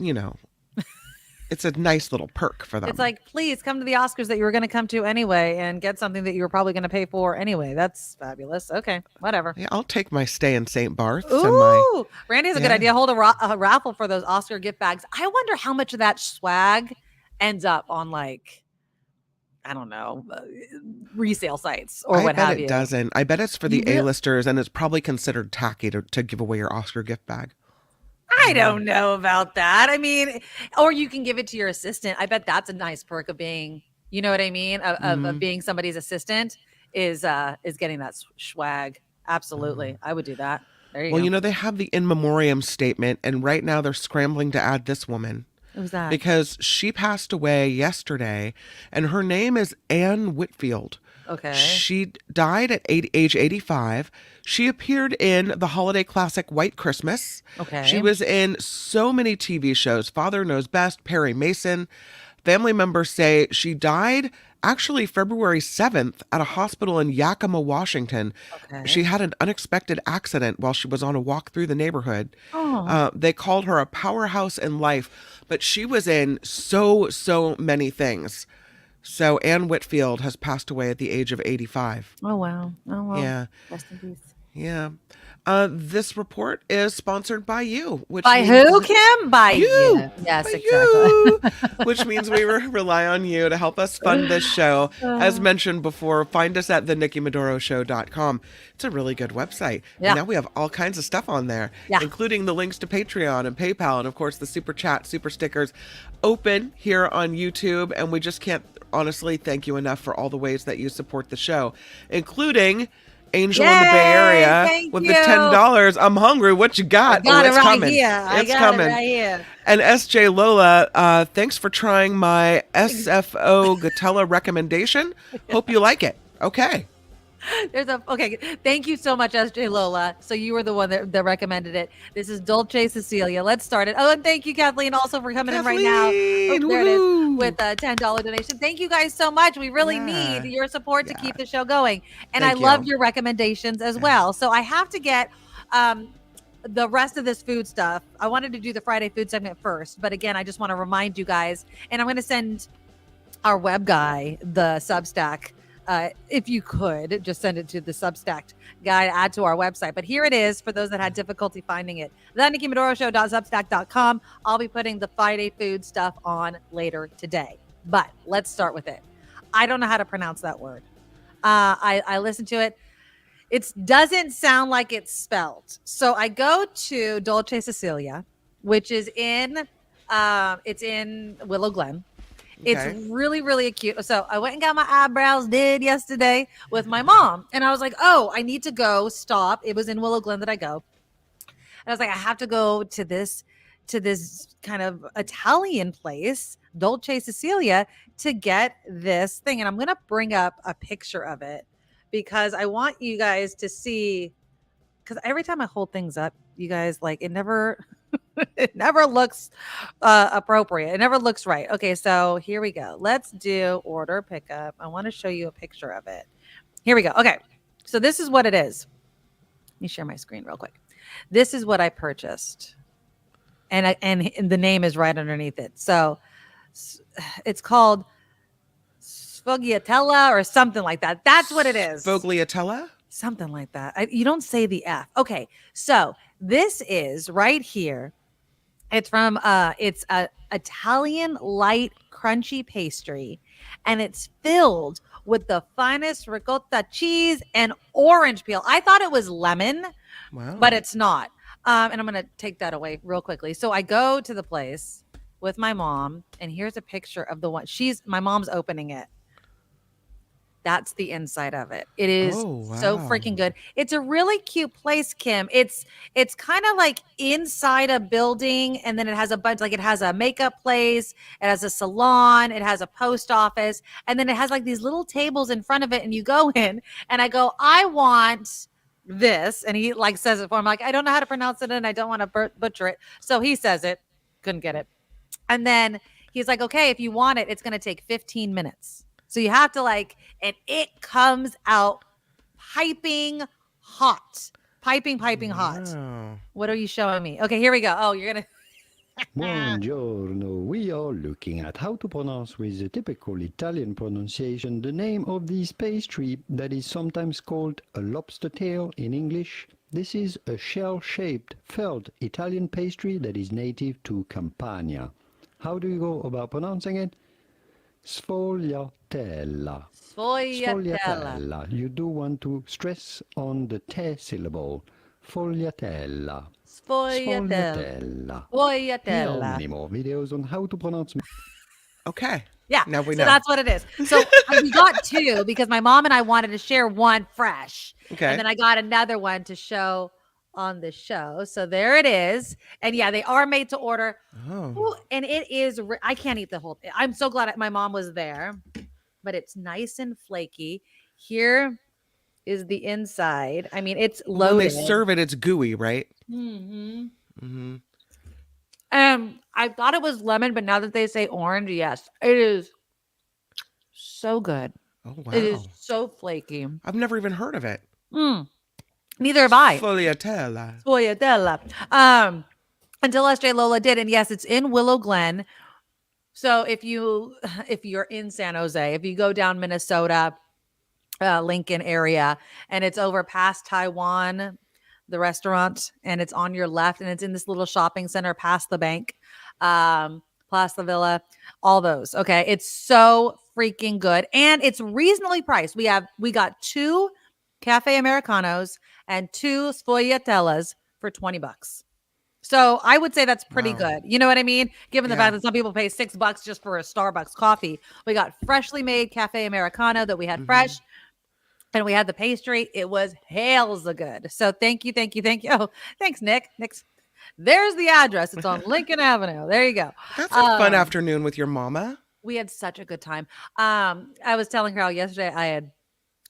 it's a nice little perk for them. It's like, please come to the Oscars that you were going to come to anyway and get something that you were probably going to pay for anyway. That's fabulous. Okay, whatever. Yeah, I'll take my stay in St. Barths. Ooh, Randy has a good idea. Hold a raffle for those Oscar gift bags. I wonder how much of that swag ends up on like, I don't know, resale sites or what have you. I bet it doesn't. I bet it's for the A-listers, and it's probably considered tacky to give away your Oscar gift bag. I don't know about that. I mean, or you can give it to your assistant. I bet that's a nice perk of being, you know what I mean, of being somebody's assistant is getting that swag. Absolutely, I would do that. There you go. Well, they have the in memoriam statement, and right now they're scrambling to add this woman. Who's that? Because she passed away yesterday, and her name is Anne Whitfield. Okay. She died at age 85. She appeared in the holiday classic White Christmas. Okay. She was in so many TV shows, Father Knows Best, Perry Mason. Family members say she died actually February 7th at a hospital in Yakima, Washington. Okay. She had an unexpected accident while she was on a walk through the neighborhood. Oh. They called her a powerhouse in life, but she was in so many things. So Anne Whitfield has passed away at the age of 85. Oh, wow. Oh, wow. Yeah. Rest in peace. Yeah. This report is sponsored by you. By who, Kim? By you. Yes, by exactly. You, which means we rely on you to help us fund this show. As mentioned before, find us at thenikkimadoroshow.com. It's a really good website. Yeah. And now we have all kinds of stuff on there, including the links to Patreon and PayPal, and of course the Super Chat, Super Stickers open here on YouTube. And we just can't honestly thank you enough for all the ways that you support the show, including Angel in the Bay Area with the $10. I'm hungry. What you got? I got it's it right coming. here. It's coming. It right here. And SJ Lola, thanks for trying my SFO Gatella recommendation. Hope you like it. Okay. Okay. Thank you so much, SJ Lola. So you were the one that recommended it. This is Dolce Cecilia. Let's start it. Oh, and thank you, Kathleen, also for coming in right now. Oh, there it is with a $10 donation. Thank you guys so much. We really need your support to keep the show going. And I love your recommendations as well. So I have to get the rest of this food stuff. I wanted to do the Friday food segment first, but again, I just want to remind you guys, and I'm going to send our web guy the Substack. If you could just send it to the Substack guy to add to our website. But here it is for those that had difficulty finding it. TheNikkiMadoroShow.substack.com. I'll be putting the Friday food stuff on later today. But let's start with it. I don't know how to pronounce that word. I listened to it. It doesn't sound like it's spelled. So I go to Dolce Cecilia, which is in Willow Glen. Okay. It's really, really cute. So I went and got my eyebrows did yesterday with my mom. And I was like, oh, I need to go stop. It was in Willow Glen that I go. I was like, I have to go to this kind of Italian place, Dolce Sicilia, to get this thing. And I'm going to bring up a picture of it because I want you guys to see, because every time I hold things up, you guys, like, it never it never looks appropriate. It never looks right. Okay, so here we go. Let's do order pickup. I want to show you a picture of it. Here we go. Okay, so this is what it is. Let me share my screen real quick. This is what I purchased, and the name is right underneath it. So it's called Sfogliatella or something like that. That's what it is. Sfogliatella? Something like that. You don't say the F. Okay, so this is right here. It's from it's a Italian light crunchy pastry, and it's filled with the finest ricotta cheese and orange peel. I thought it was lemon, but it's not. And I'm gonna take that away real quickly. So I go to the place with my mom, and here's a picture of the one. My mom's opening it. That's the inside of it. It is so freaking good. It's a really cute place, Kim. It's kind of like inside a building, and then it has a bunch, like it has a makeup place, it has a salon, it has a post office, and then it has like these little tables in front of it, and you go in, and I go, I want this, and he like says it for him. Like, I don't know how to pronounce it, and I don't want to butcher it. So he says it, couldn't get it. And then he's like, okay, if you want it, it's going to take 15 minutes. So you have to and it comes out piping hot. Piping hot. What are you showing me? Okay, here we go. Oh, you're going to. Buongiorno. We are looking at how to pronounce with the typical Italian pronunciation the name of this pastry that is sometimes called a lobster tail in English. This is a shell-shaped, filled Italian pastry that is native to Campania. How do you go about pronouncing it? Sfogliatella. Sfogliatella. You do want to stress on the te syllable. Sfogliatella. Sfogliatella. Here are many more videos on how to pronounce. Okay. Yeah. Now we know. So that's what it is. So we got two because my mom and I wanted to share one fresh. Okay. And then I got another one to show on the show. So there it is. And yeah, they are made to order. Oh. Ooh, and it is, I can't eat the whole thing. I'm so glad my mom was there, but it's nice and flaky. Here is the inside. I mean, it's loaded. When they serve it, it's gooey, right? Mm-hmm. Mm-hmm. I thought it was lemon, but now that they say orange, yes, it is so good. Oh, wow. It is so flaky. I've never even heard of it. Neither have I. Sfogliatella. Until SJ Lola did. And yes, it's in Willow Glen. So if you're in San Jose, if you go down Minnesota, Lincoln area, and it's over past Taiwan, the restaurant, and it's on your left, and it's in this little shopping center past the bank, Plaza Villa, all those. Okay. It's so freaking good. And it's reasonably priced. We got 2 Cafe Americanos and 2 Sfogliatellas for $20. So I would say that's pretty good. You know what I mean? Given the fact that some people pay $6 just for a Starbucks coffee. We got freshly made Cafe Americano that we had fresh. And we had the pastry. It was hails good. So thank you. Oh, thanks, Nick. There's the address. It's on Lincoln Avenue. There you go. That's a fun afternoon with your mama. We had such a good time. I was telling her how yesterday I had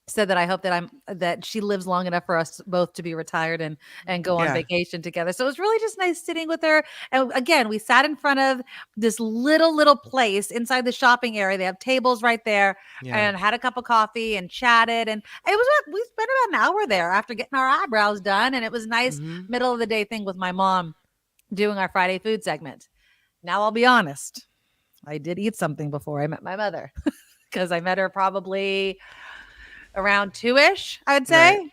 said that I hope that she lives long enough for us both to be retired and go on vacation together. So it was really just nice sitting with her. And again, we sat in front of this little place inside the shopping area. They have tables right there and had a cup of coffee and chatted. And we spent about an hour there after getting our eyebrows done. And it was nice middle of the day thing with my mom doing our Friday food segment. Now I'll be honest. I did eat something before I met my mother because I met her probably around 2-ish, I would say. Right.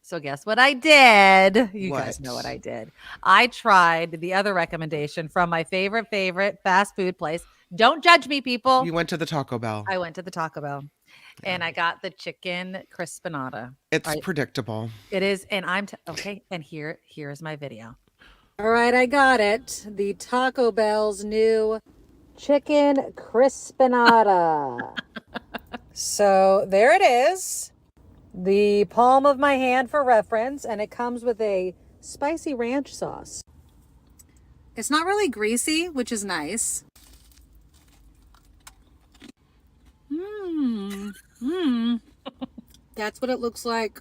So guess what I did? You guys know what I did. I tried the other recommendation from my favorite fast food place. Don't judge me, people. You went to the Taco Bell. I went to the Taco Bell. And I got the chicken crispinata. It's predictable. It is. And okay. And here's my video. All right, I got it. The Taco Bell's new chicken crispinata. So there it is, the palm of my hand for reference, and it comes with a spicy ranch sauce. It's not really greasy, which is nice. That's what it looks like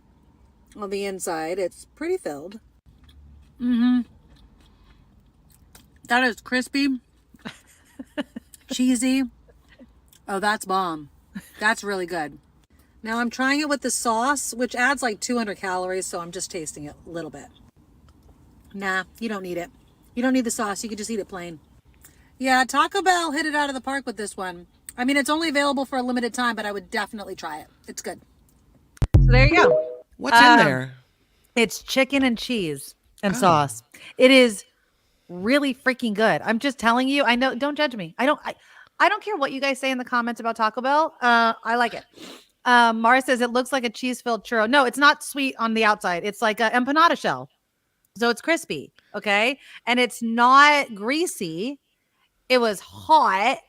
on the inside. It's pretty filled. That is crispy, cheesy. Oh, that's bomb. That's really good. Now I'm trying it with the sauce, which adds like 200 calories, so I'm just tasting it a little bit. Nah, you don't need it. You don't need the sauce. You can just eat it plain. Yeah, Taco Bell hit it out of the park with this one. I mean, it's only available for a limited time, but I would definitely try it. It's good. So there you go. What's in there? It's chicken and cheese and sauce. It is really freaking good. I'm just telling you. I know. Don't judge me. I don't care what you guys say in the comments about Taco Bell. I like it. Mara says it looks like a cheese-filled churro. No, it's not sweet on the outside. It's like an empanada shell. So it's crispy. Okay. And it's not greasy. It was hot.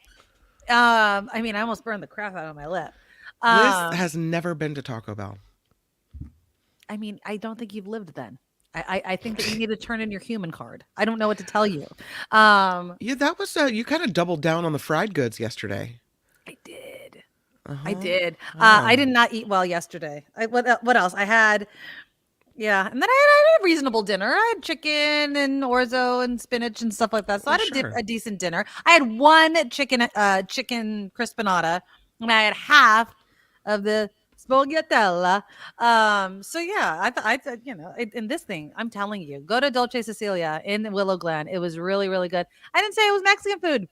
I mean, I almost burned the crap out of my lip. Liz has never been to Taco Bell. I mean, I don't think you've lived then. I think that you need to turn in your human card. I don't know what to tell you. Yeah, that was you kind of doubled down on the fried goods yesterday. I did. I did. I did not eat well yesterday. What else? I had, yeah, and then I had a reasonable dinner. I had chicken and orzo and spinach and stuff like that. So I had a decent dinner. I had one chicken crispinata, and I had half of the spaghettella. So yeah, I thought, you know, in this thing, I'm telling you, go to Dolce Sicilia in Willow Glen. It was really, really good. I didn't say it was Mexican food.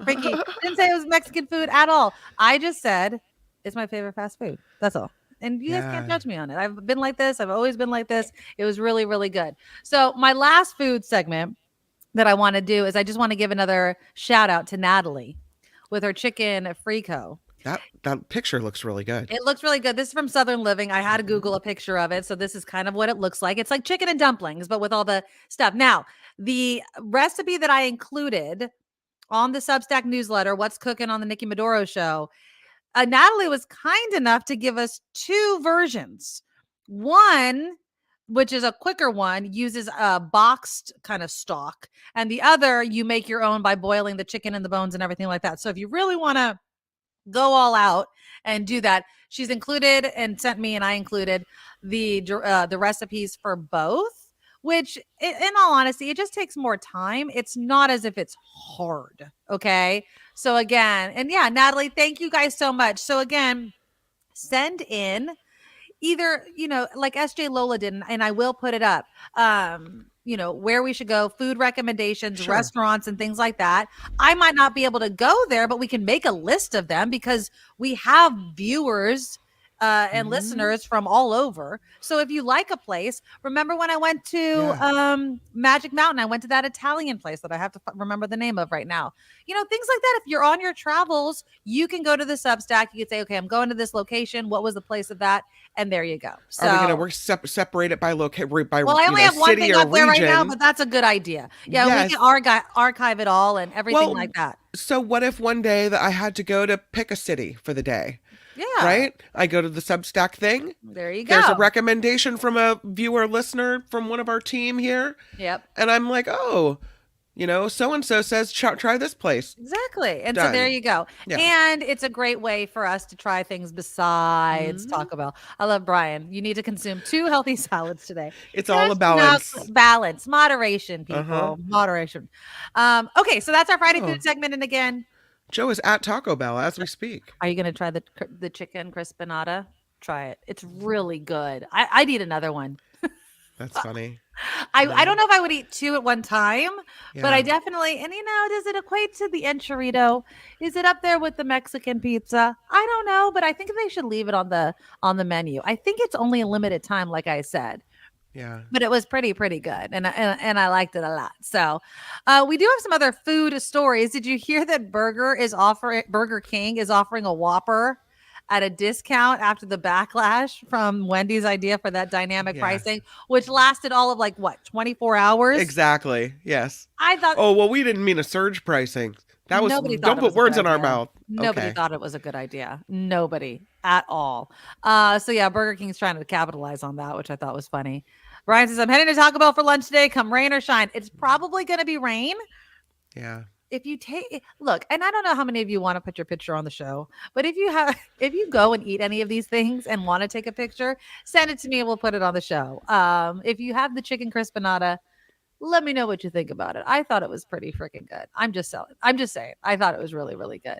Freaky. Didn't say it was Mexican food at all. I just said it's my favorite fast food. That's all. And you guys can't judge me on it. I've been like this. I've always been like this. It was really, really good. So my last food segment that I want to do is I just want to give another shout out to Natalie with her chicken frico. That picture looks really good. It looks really good. This is from Southern Living. I had to Google a picture of it. So this is kind of what it looks like. It's like chicken and dumplings, but with all the stuff. Now, the recipe that I included on the Substack newsletter, What's Cooking on the Nikki Maduro Show, Natalie was kind enough to give us two versions. One, which is a quicker one, uses a boxed kind of stock. And the other, you make your own by boiling the chicken and the bones and everything like that. So if you really want to go all out and do that, she's included and sent me, and I included the recipes for both, which in all honesty, it just takes more time. It's not as if it's hard. Okay. So again, and yeah, Natalie, thank you guys so much. So again, send in either, you know, like SJ Lola did, and I will put it up, you know, where we should go, food recommendations, restaurants and things like that. I might not be able to go there, but we can make a list of them because we have viewers and listeners from all over. So if you like a place, remember when I went to Magic Mountain, I went to that Italian place that I have to remember the name of right now. You know, things like that. If you're on your travels, you can go to the Substack. You can say, okay, I'm going to this location. What was the place of that? And there you go. So are we going to separate it by location? Well, I only have one thing up there right now, but that's a good idea. Yeah, we can archive it all and everything like that. So what if one day that I had to go to pick a city for the day? Yeah. Right? I go to the Substack thing. There you go. There's a recommendation from a viewer listener from one of our team here. Yep. And I'm like, oh, you know, so-and-so says, try this place. Exactly. And so there you go. Yeah. And it's a great way for us to try things besides Taco Bell. I love Brian. You need to consume 2 healthy salads today. It's all a balance. Balance. Moderation, people. Moderation. Okay, so that's our Friday food segment. And again, Joe is at Taco Bell as we speak. Are you going to try the chicken crispinata? Try it. It's really good. I'd eat another one. That's funny. I don't know if I would eat 2 at one time, but I definitely, and you know, does it equate to the enchilada? Is it up there with the Mexican pizza? I don't know, but I think they should leave it on the menu. I think it's only a limited time, like I said. Yeah. But it was pretty good. And I liked it a lot. So we do have some other food stories. Did you hear that Burger King is offering a Whopper at a discount after the backlash from Wendy's idea for that dynamic pricing, which lasted all of 24 hours? Exactly. Yes. I thought. Oh, well, we didn't mean a surge pricing. That was, don't put words in our mouth. Nobody thought it was a good idea. Nobody at all. So yeah, Burger King's trying to capitalize on that, which I thought was funny. Ryan says, I'm heading to Taco Bell for lunch today. Come rain or shine. It's probably going to be rain. Yeah. If you look, and I don't know how many of you want to put your picture on the show, but if you go and eat any of these things and want to take a picture, send it to me and we'll put it on the show. If you have the chicken crispanada, let me know what you think about it. I thought it was pretty freaking good. I'm just saying. I thought it was really, really good.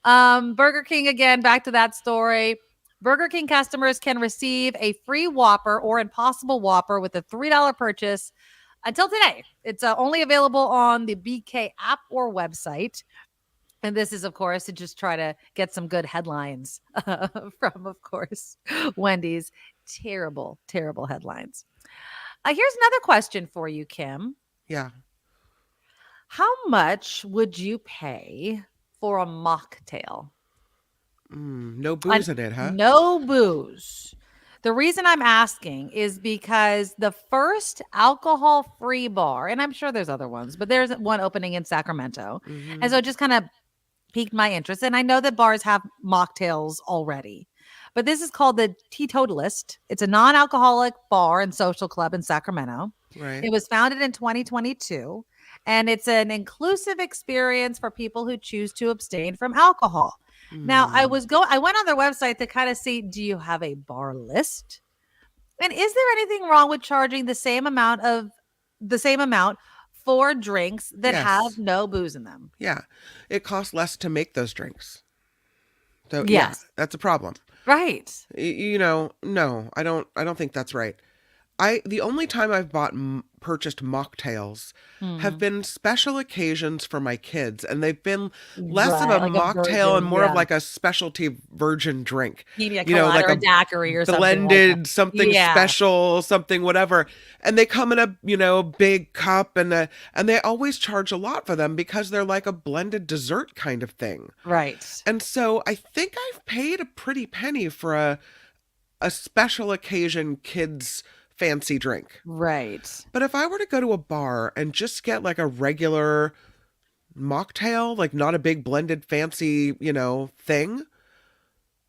Burger King, again, back to that story. Burger King customers can receive a free Whopper or Impossible Whopper with a $3 purchase until today. It's only available on the BK app or website. And this is, of course, to just try to get some good headlines from, of course, Wendy's. Terrible, terrible headlines. Here's another question for you, Kim. Yeah. How much would you pay for a mocktail? No booze in it, huh? No booze. The reason I'm asking is because the first alcohol-free bar, and I'm sure there's other ones, but there's one opening in Sacramento. Mm-hmm. And so it just kind of piqued my interest. And I know that bars have mocktails already, but this is called the Teetotalist. It's a non-alcoholic bar and social club in Sacramento. Right. It was founded in 2022, and it's an inclusive experience for people who choose to abstain from alcohol. Now, I went on their website to kind of see, do you have a bar list? And is there anything wrong with charging the same amount for drinks that have no booze in them? Yeah. It costs less to make those drinks. So Yes. yeah, that's a problem. Right. No, I don't think that's right. The only time I've purchased mocktails have been special occasions for my kids, and they've been less of a like mocktail and more of yeah. like a specialty virgin drink. Maybe a colada like or a daiquiri or something. Blended like something Yeah. special, something whatever. And they come in a big cup, and they always charge a lot for them because they're like a blended dessert kind of thing. Right. And so I think I've paid a pretty penny for a special occasion kids fancy drink. Right. But if I were to go to a bar and just get like a regular mocktail, like not a big blended fancy, thing,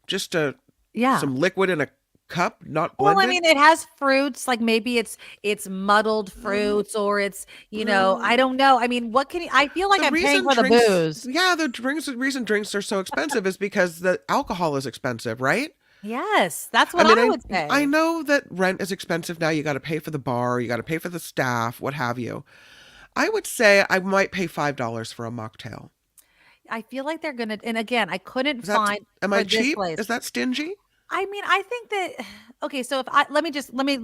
just some liquid in a cup, not blended. Well, I mean, it has fruits, like maybe it's muddled fruits, or it's, I don't know. I mean, I feel like I'm paying for the booze. Yeah, the reason drinks are so expensive is because the alcohol is expensive, right? Yes, that's what I would say. I know that rent is expensive now. You got to pay for the bar, you got to pay for the staff, what have you. I would say I might pay $5 for a mocktail. I feel like they're gonna, and again, I couldn't find. Am I cheap? Is that stingy? I mean, I think that, okay, so if let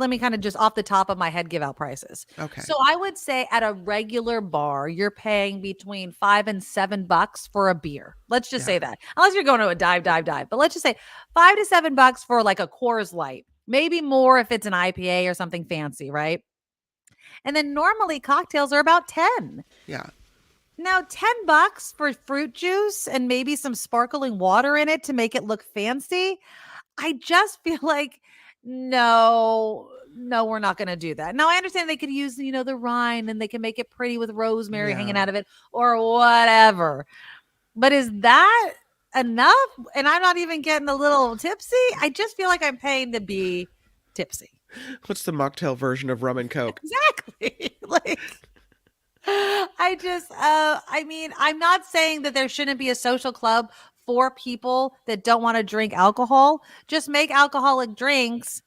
me kind of just off the top of my head give out prices. Okay. So I would say at a regular bar, you're paying between $5 and $7 for a beer. Let's just say that. Unless you're going to a dive. But let's just say $5 to $7 for like a Coors Light. Maybe more if it's an IPA or something fancy, right? And then normally cocktails are about 10. Yeah. Now, $10 for fruit juice and maybe some sparkling water in it to make it look fancy. I just feel like, no, we're not going to do that. Now, I understand they could use, the rind, and they can make it pretty with rosemary hanging out of it or whatever. But is that enough? And I'm not even getting a little tipsy. I just feel like I'm paying to be tipsy. What's the mocktail version of rum and Coke? Exactly. I mean, I'm not saying that there shouldn't be a social club for people that don't want to drink alcohol. Just make alcoholic drinks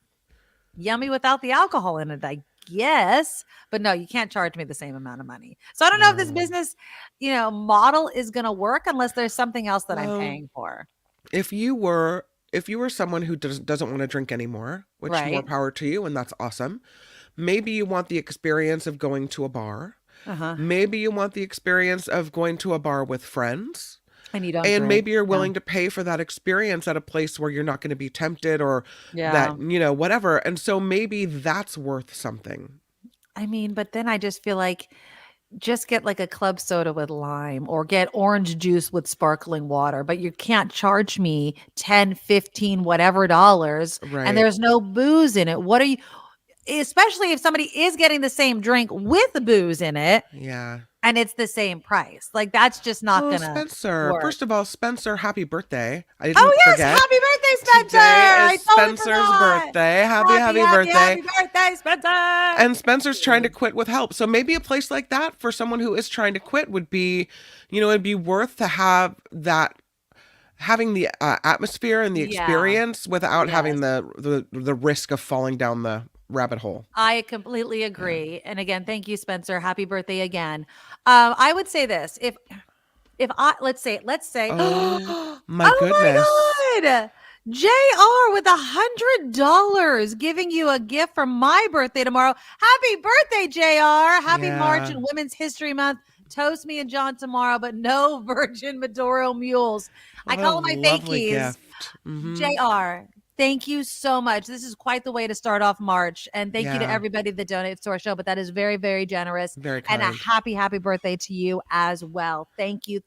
yummy without the alcohol in it, I guess. But no, you can't charge me the same amount of money. So I don't know if this business, model is going to work unless there's something else that I'm paying for. If you were someone who doesn't want to drink anymore, which more power to you, and that's awesome. Maybe you want the experience of going to a bar. Maybe you want the experience of going to a bar with friends. And you don't and drink. maybe you're willing to pay for that experience at a place where you're not going to be tempted or that, whatever. And so maybe that's worth something. I mean, but then I just feel like just get like a club soda with lime or get orange juice with sparkling water, but you can't charge me 10, 15, whatever dollars. Right. And there's no booze in it. What are you, especially if somebody is getting the same drink with the booze in it. Yeah. and it's the same price. Like that's just not Oh, gonna Spencer. work. First of all, Spencer, happy birthday. I didn't Oh yes, forget. happy birthday, Spencer! Today is I totally Spencer's forgot. birthday. Happy birthday. Happy birthday, Spencer! And Spencer's trying to quit with help. So maybe a place like that for someone who is trying to quit would be, it'd be worth to have that, having the atmosphere and the experience without having the risk of falling down the rabbit hole. I completely agree. Yeah. And again, thank you, Spencer. Happy birthday again. I would say this: if let's say, oh my goodness. My God. JR with $100 giving you a gift for my birthday tomorrow. Happy birthday, JR. Happy March and Women's History Month. Toast me and John tomorrow, but no virgin Maduro mules. I call them my fakies. JR, thank you so much. This is quite the way to start off March. And thank you to everybody that donates to our show. But that is very, very generous. Very kind. And a happy, happy birthday to you as well. Thank you.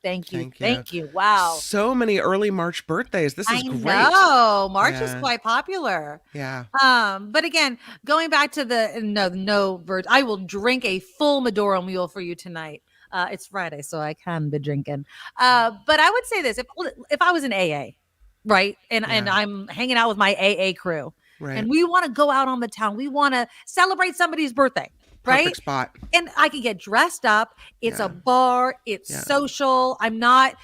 Wow. So many early March birthdays. This is great. I know. March is quite popular. Yeah. But again, going back to the I will drink a full Maduro mule for you tonight. It's Friday, so I can be drinking. But I would say this: if I was in AA, right, and I'm hanging out with my AA crew, right, and we want to go out on the town, we want to celebrate somebody's birthday, right? Perfect spot. And I could get dressed up. It's a bar. It's social. I'm not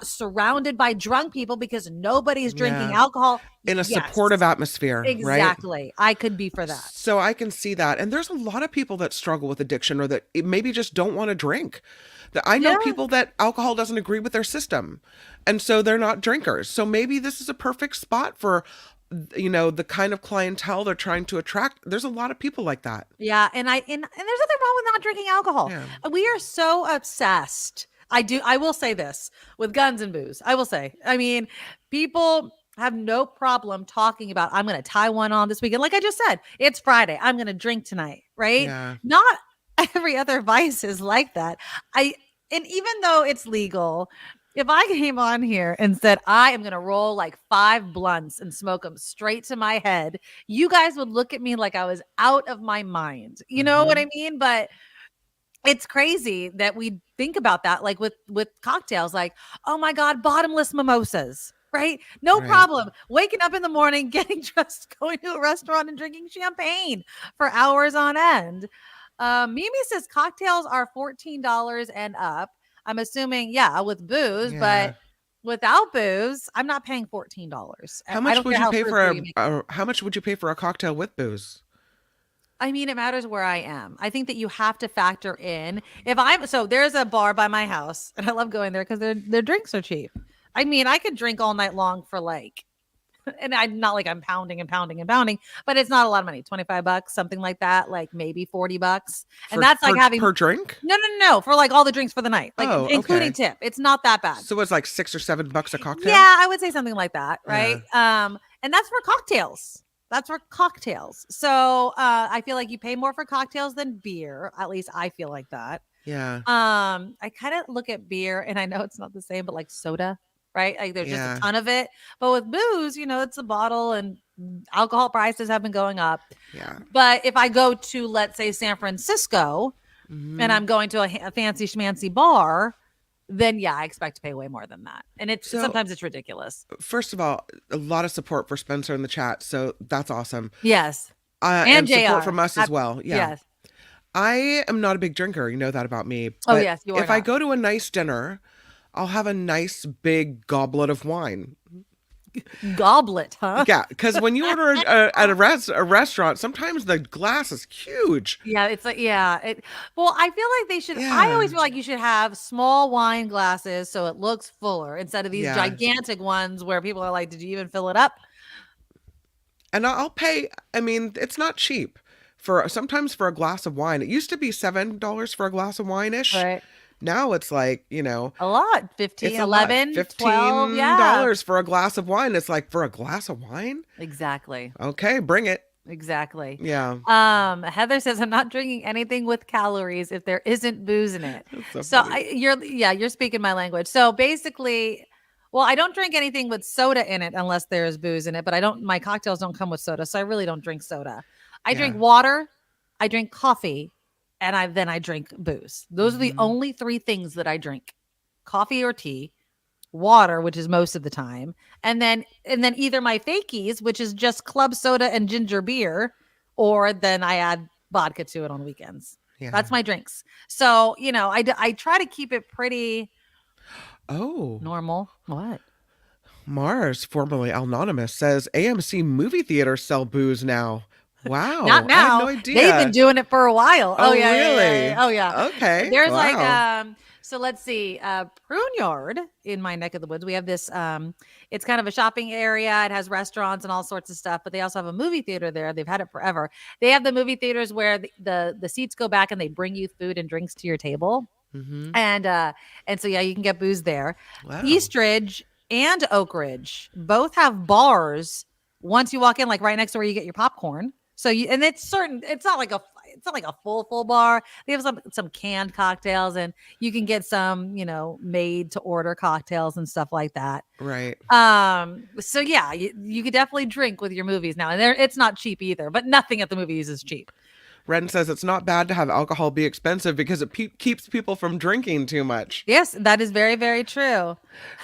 surrounded by drunk people because nobody's drinking alcohol. In a supportive atmosphere, exactly. Right? I could be for that. So I can see that. And there's a lot of people that struggle with addiction or that maybe just don't want to drink. I know people that alcohol doesn't agree with their system. And so they're not drinkers. So maybe this is a perfect spot for the kind of clientele they're trying to attract. There's a lot of people like that. Yeah. And there's nothing wrong with not drinking alcohol. Yeah. We are so obsessed. I will say this with guns and booze. I will say, people have no problem talking about, I'm going to tie one on this weekend. Like I just said, it's Friday. I'm going to drink tonight. Right. Yeah. Not every other vice is like that. And even though it's legal, if I came on here and said, I am going to roll like 5 blunts and smoke them straight to my head, you guys would look at me like I was out of my mind. You know what I mean? But it's crazy that we think about that, like with cocktails, like, oh my God, bottomless mimosas, right? No problem. Waking up in the morning, getting dressed, going to a restaurant and drinking champagne for hours on end. Mimi says cocktails are $14 and up. I'm assuming, with booze, but without booze, I'm not paying $14. How much would you pay how much would you pay for a cocktail with booze? It matters where I am. I think that you have to factor in there's a bar by my house and I love going there because their drinks are cheap. I could drink all night long for and I'm not like I'm pounding, but it's not a lot of money. $25, something like that, like maybe $40. And that's like having per drink? No, for like all the drinks for the night, like including tip. It's not that bad. So it's like $6 or $7 a cocktail? Yeah, I would say something like that, right? Yeah. And that's for cocktails. So I feel like you pay more for cocktails than beer. At least I feel like that. Yeah. I kind of look at beer and I know it's not the same, but like soda, right? Like there's just a ton of it. But with booze, it's a bottle and alcohol prices have been going up. Yeah. But if I go to, let's say, San Francisco and I'm going to a fancy schmancy bar, then I expect to pay way more than that. And sometimes it's ridiculous. First of all, a lot of support for Spencer in the chat. So that's awesome. Yes. And support from us as well. Yeah. Yes. I am not a big drinker. You know that about me. But yes, you are. If I go to a nice dinner, I'll have a nice big goblet of wine. Goblet, huh? Yeah, because when you order at a restaurant, sometimes the glass is huge. Yeah, it's like well, I feel like they should. I always feel like you should have small wine glasses so it looks fuller instead of these gigantic ones where people are like, "Did you even fill it up?" And I'll pay. It's not cheap sometimes for a glass of wine. It used to be $7 for a glass of wine ish. Right. Now it's like, a lot, 15, 11, $15 for a glass of wine. It's like, for a glass of wine? Exactly. Okay, bring it. Exactly. Yeah. Heather says, I'm not drinking anything with calories if there isn't booze in it. So you're speaking my language. So basically, well, I don't drink anything with soda in it unless there's booze in it, but my cocktails don't come with soda. So I really don't drink soda. I drink water. I drink coffee. and then I drink booze. Those are the only 3 things that I drink: coffee or tea, water, which is most of the time, and then either my fakies, which is just club soda and ginger beer, or then I add vodka to it on weekends. Yeah. That's my drinks. So, I try to keep it pretty normal. What? Mars, formerly Anonymous, says AMC movie theaters sell booze now. Wow. Not now. I had no idea. They've been doing it for a while. Oh, yeah. really? Yeah. Oh, yeah. Okay. There's wow. so let's see, Prune Yard in my neck of the woods. We have this, it's kind of a shopping area. It has restaurants and all sorts of stuff, but they also have a movie theater there. They've had it forever. They have the movie theaters where the seats go back and they bring you food and drinks to your table. Mm-hmm. And so, yeah, you can get booze there. Wow. Eastridge and Oak Ridge both have bars once you walk in, like right next to where you get your popcorn. So it's not like a full bar. They have some canned cocktails, and you can get some, made to order cocktails and stuff like that. Right. So yeah, you could definitely drink with your movies now, and it's not cheap either, but nothing at the movies is cheap. Ren says it's not bad to have alcohol be expensive because it keeps people from drinking too much. Yes, that is very, very true.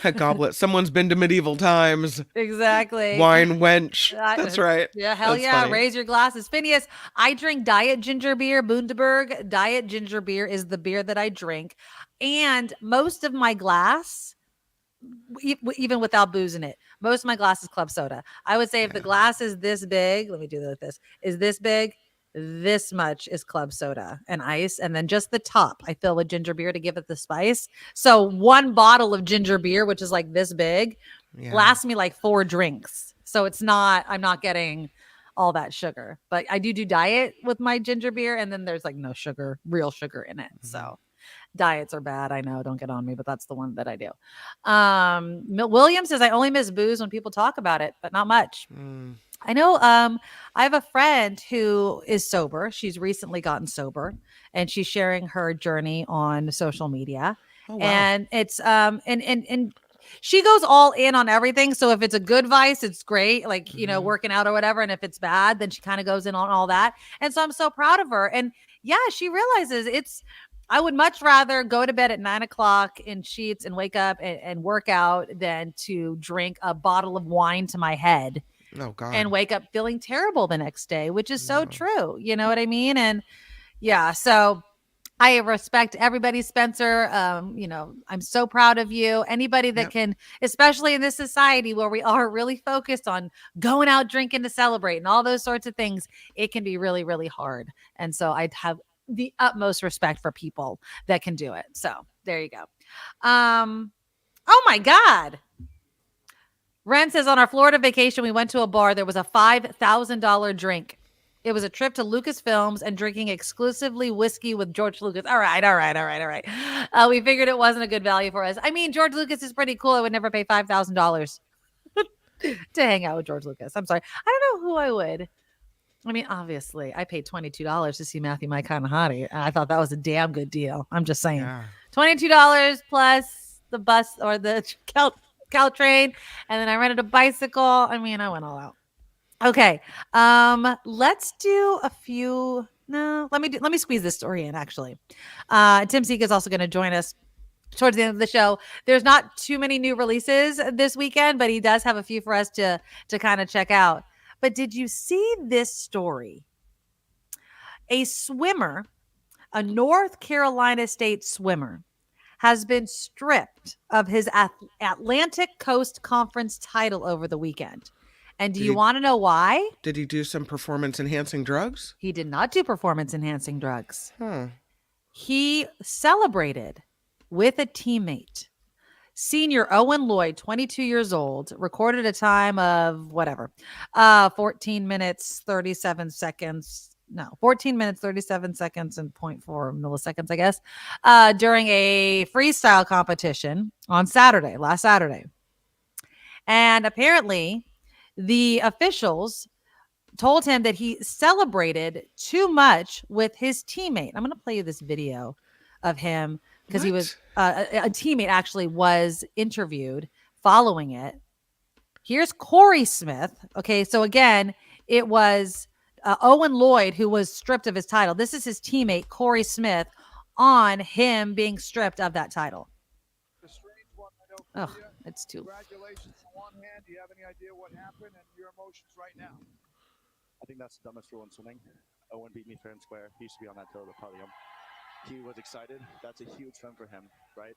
A goblet. Someone's been to medieval times. Exactly. Wine wench. That's right. Yeah, hell That's yeah. funny. Raise your glasses. Phineas, I drink diet ginger beer, Bundaberg. Diet ginger beer is the beer that I drink. And most of my glass, even without booze in it, most of my glass is club soda. I would say if the glass is this big, let me do that with this, is this big, this much is club soda and ice, and then just the top I fill with ginger beer to give it the spice. So 1 bottle of ginger beer, which is like this big, lasts me like 4 drinks. So I'm not getting all that sugar, but I do diet with my ginger beer, and then there's like no sugar, real sugar in it. Mm-hmm. So diets are bad. I know, don't get on me, but that's the one that I do. William says I only miss booze when people talk about it, but not much. I know I have a friend who is sober. She's recently gotten sober, and she's sharing her journey on social media. Oh, wow. And it's and she goes all in on everything. So if it's a good vice, it's great, like, working out or whatever. And if it's bad, then she kind of goes in on all that. And so I'm so proud of her. And yeah, she realizes I would much rather go to bed at 9:00 in sheets and wake up and work out than to drink a bottle of wine to my head. Oh, God. And wake up feeling terrible the next day, which is so true. You know what I mean? And yeah, so I respect everybody, Spencer. I'm so proud of you. Anybody that can, especially in this society where we are really focused on going out drinking to celebrate and all those sorts of things, it can be really, really hard. And so I'd have the utmost respect for people that can do it. So there you go. Oh my God. Ren says on our Florida vacation, we went to a bar. There was a $5,000 drink. It was a trip to Lucasfilms and drinking exclusively whiskey with George Lucas. All right. We figured it wasn't a good value for us. I mean, George Lucas is pretty cool. I would never pay $5,000 to hang out with George Lucas. I'm sorry. I don't know who I would. I mean, obviously, I paid $22 to see Matthew McConaughey. And I thought that was a damn good deal. I'm just saying. Yeah. $22 plus the bus or the Caltrain, and then I rented a bicycle. I mean, I went all out. Okay. Let's do a few. No, let me squeeze this story in, actually. Tim Seek is also going to join us towards the end of the show. There's not too many new releases this weekend, but he does have a few for us to kind of check out. But did you see this story? A swimmer, a North Carolina State swimmer, has been stripped of his Atlantic Coast Conference title over the weekend. And do you want to know why? Did he do some performance-enhancing drugs? He did not do performance-enhancing drugs. He celebrated with a teammate. Senior Owen Lloyd, 22 years old, recorded a time of 14 minutes, 37 seconds. No, 14 minutes, 37 seconds and 0.4 milliseconds, I guess, during a freestyle competition on last Saturday. And apparently the officials told him that he celebrated too much with his teammate. I'm going to play you this video of him because he was a teammate actually was interviewed following it. Here's Corey Smith. Okay, so again, it was Owen Lloyd, who was stripped of his title. This is his teammate, Corey Smith, on him being stripped of that title. Oh, it's too. Congratulations on one hand. Do you have any idea what happened and your emotions right now? I think that's the dumbest rule in swimming. Owen beat me fair and square. He used to be on that total podium. He was excited. That's a huge win for him, right?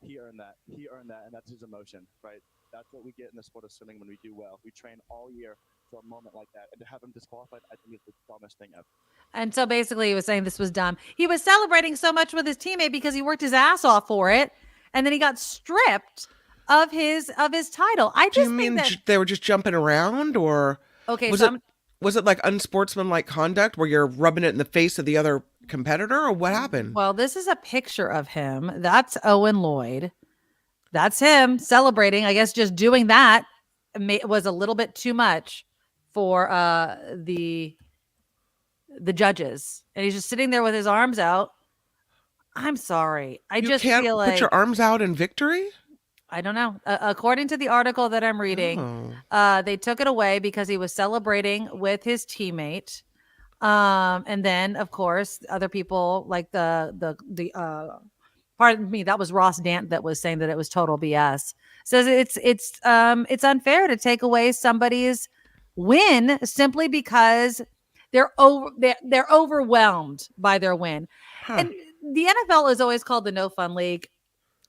He earned that. And that's his emotion, right? That's what we get in the sport of swimming when we do well. We train all year for a moment like that, and to have him disqualified, I think it's the dumbest thing ever. And so basically, he was saying this was dumb. He was celebrating so much with his teammate because he worked his ass off for it, and then he got stripped of his title. I just Do you mean they were just jumping around, or okay? Was it like unsportsmanlike conduct where you're rubbing it in the face of the other competitor, or what happened? Well, this is a picture of him. That's Owen Lloyd. That's him celebrating. I guess just doing that was a little bit too much for the judges, and he's just sitting there with his arms out. I'm sorry. I just feel like put your arms out in victory. I don't know. According to the article that I'm reading, they took it away because he was celebrating with his teammate. And then, of course, other people like the pardon me, that was Ross Dant that was saying that it was total BS. Says it's unfair to take away somebody's win simply because they're overwhelmed by their win. And the NFL is always called the no fun league,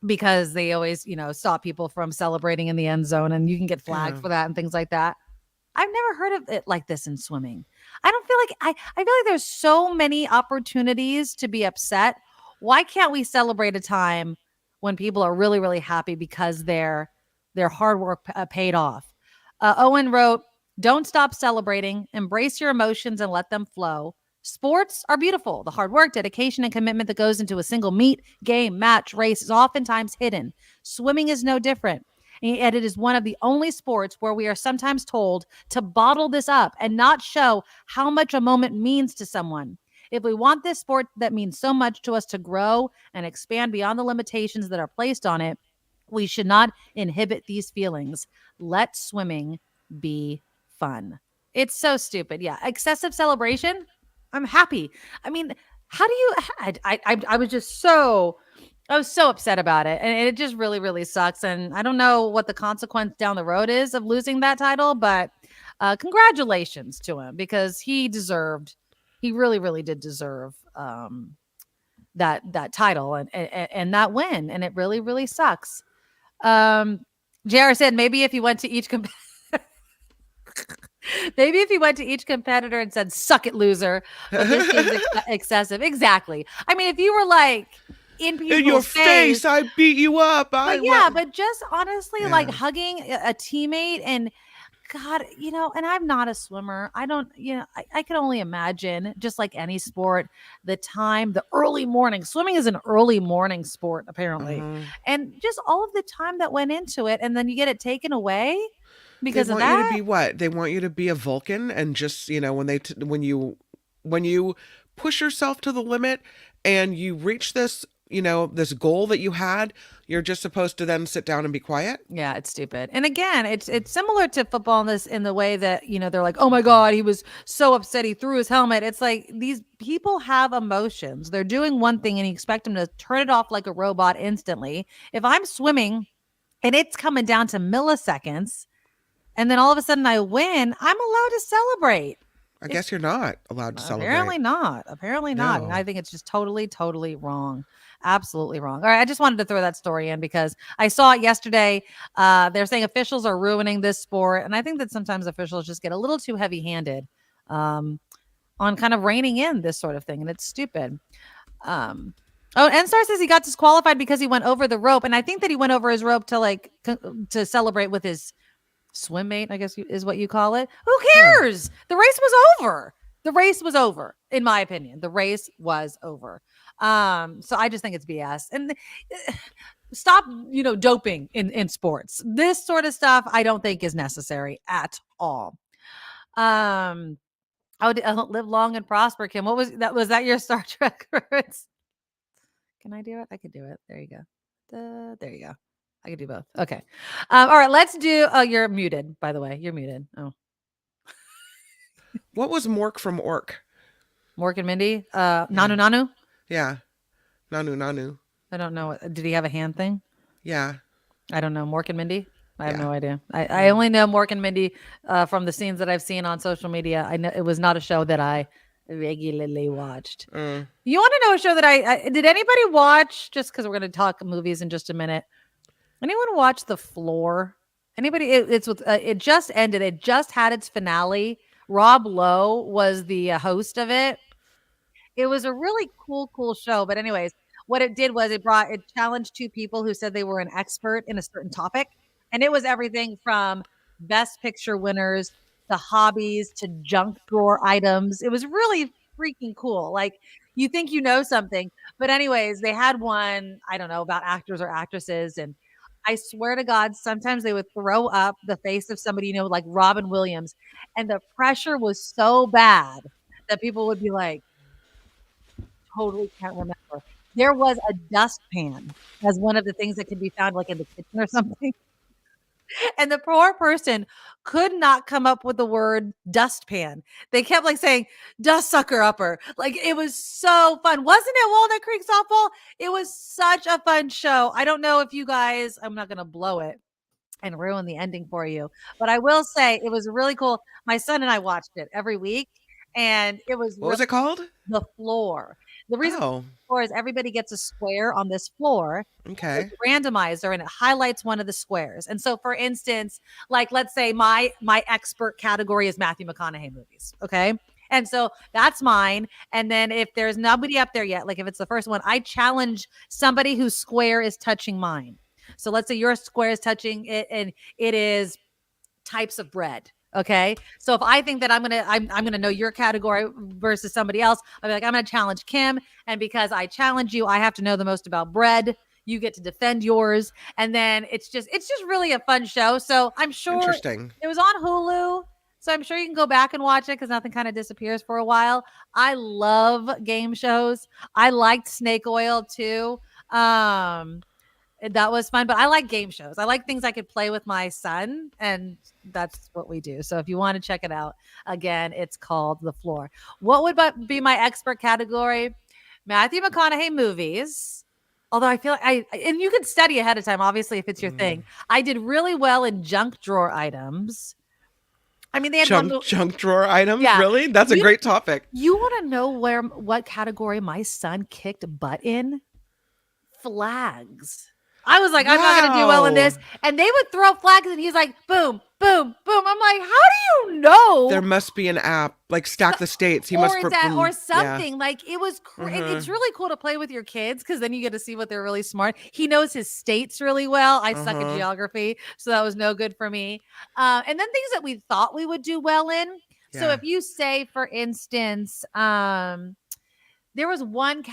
because they always, stop people from celebrating in the end zone, and you can get flagged for that and things like that. I've never heard of it like this in swimming. I don't feel like I feel like there's so many opportunities to be upset. Why can't we celebrate a time when people are really, really happy because their hard work paid off? Owen wrote, "Don't stop celebrating. Embrace your emotions and let them flow. Sports are beautiful. The hard work, dedication, and commitment that goes into a single meet, game, match, race is oftentimes hidden. Swimming is no different. And yet it is one of the only sports where we are sometimes told to bottle this up and not show how much a moment means to someone. If we want this sport that means so much to us to grow and expand beyond the limitations that are placed on it, we should not inhibit these feelings. Let swimming be fun." It's so stupid. Yeah. Excessive celebration. I'm happy. I mean, how do you, I was so upset about it. And it just really, really sucks. And I don't know what the consequence down the road is of losing that title, but congratulations to him, because he really, really did deserve that title and that win. And it really, really sucks. JR said maybe if he went to each maybe if he went to each competitor and said, "Suck it, loser," but this seems excessive. Exactly. I mean, if you were like in your face, I beat you up. But just honestly, like hugging a teammate, and God, and I'm not a swimmer. I don't, I can only imagine, just like any sport, the early morning. Swimming is an early morning sport, apparently, and just all of the time that went into it, and then you get it taken away. Because they want you to be what? They want you to be a Vulcan, and just, when you push yourself to the limit and you reach this, this goal that you had, you're just supposed to then sit down and be quiet. Yeah, it's stupid. And again, it's similar to football in the way that, they're like, "Oh my God, he was so upset he threw his helmet." It's like these people have emotions. They're doing one thing and you expect them to turn it off like a robot instantly. If I'm swimming and it's coming down to milliseconds, and then all of a sudden I win, I'm allowed to celebrate. I guess you're not allowed to celebrate. Apparently not. No. And I think it's just totally, totally wrong. Absolutely wrong. All right. I just wanted to throw that story in because I saw it yesterday. They're saying officials are ruining this sport. And I think that sometimes officials just get a little too heavy-handed on kind of reining in this sort of thing. And it's stupid. Enstar says he got disqualified because he went over the rope. And I think that he went over his rope to celebrate with his swim mate, I guess is what you call it. Who cares? The race was over. In my opinion, the race was over. So I just think it's BS. And stop, doping in sports. This sort of stuff I don't think is necessary at all. Live long and prosper, Kim. What was that? Was that your Star Trek reference? Can I do it? I can do it. There you go. There you go. I can do both. Okay. All right. Let's do. Oh, you're muted, by the way. You're muted. Oh. What was Mork from Ork? Mork and Mindy? Nanu Nanu? Yeah. Nanu Nanu. I don't know. Did he have a hand thing? Yeah. I don't know. Mork and Mindy? I have Yeah. no idea. I only know Mork and Mindy from the scenes that I've seen on social media. I know it was not a show that I regularly watched. You want to know a show that I did anybody watch, just because we're going to talk movies in just a minute? Anyone watch The Floor? Anybody? It's with it just ended. It just had its finale. Rob Lowe was the host of it. It was a really cool show. But anyways, what it did was it challenged two people who said they were an expert in a certain topic. And it was everything from best picture winners to hobbies to junk drawer items. It was really freaking cool. Like, you think you know something. But anyways, they had one, I don't know, about actors or actresses. And I swear to God, sometimes they would throw up the face of somebody, like Robin Williams. And the pressure was so bad that people would be like, totally can't remember. There was a dustpan as one of the things that could be found like in the kitchen or something. And the poor person could not come up with the word dustpan. They kept like saying dust sucker upper. Like, it was so fun. Wasn't it, Walnut Creek Softball? It was such a fun show. I don't know if you guys, I'm not going to blow it and ruin the ending for you, but I will say it was really cool. My son and I watched it every week, and it was What was it called? The Floor. The reason the floor is everybody gets a square on this floor. Okay. It's randomizer, and it highlights one of the squares. And so, for instance, like, let's say my expert category is Matthew McConaughey movies. Okay. And so that's mine. And then if there's nobody up there yet, like if it's the first one, I challenge somebody whose square is touching mine. So let's say your square is touching it, and it is types of bread. Okay. So if I think that I'm gonna know your category versus somebody else, I'll be like, I'm gonna challenge Kim. And because I challenge you, I have to know the most about bread. You get to defend yours. And then it's just really a fun show. So I'm sure Interesting. It was on Hulu. So I'm sure you can go back and watch it because nothing kind of disappears for a while. I love game shows. I liked Snake Oil too. That was fun, but I like game shows. I like things I could play with my son, and that's what we do. So if you want to check it out, again, it's called The Floor. What would be my expert category? Matthew McConaughey movies. Although I feel like and you can study ahead of time, obviously, if it's your thing. I did really well in junk drawer items. I mean, they had junk drawer items. Yeah. Really? That's a great topic. You want to know what category my son kicked butt in? Flags. I was like, I'm not going to do well in this. And they would throw flags, and he's like, boom, boom, boom. I'm like, how do you know? There must be an app, like Stack the States. He must or something. Yeah. Like, it was it's really cool to play with your kids because then you get to see what they're really smart. He knows his states really well. I suck at geography, so that was no good for me. And then things that we thought we would do well in. Yeah. So if you say, for instance, there was one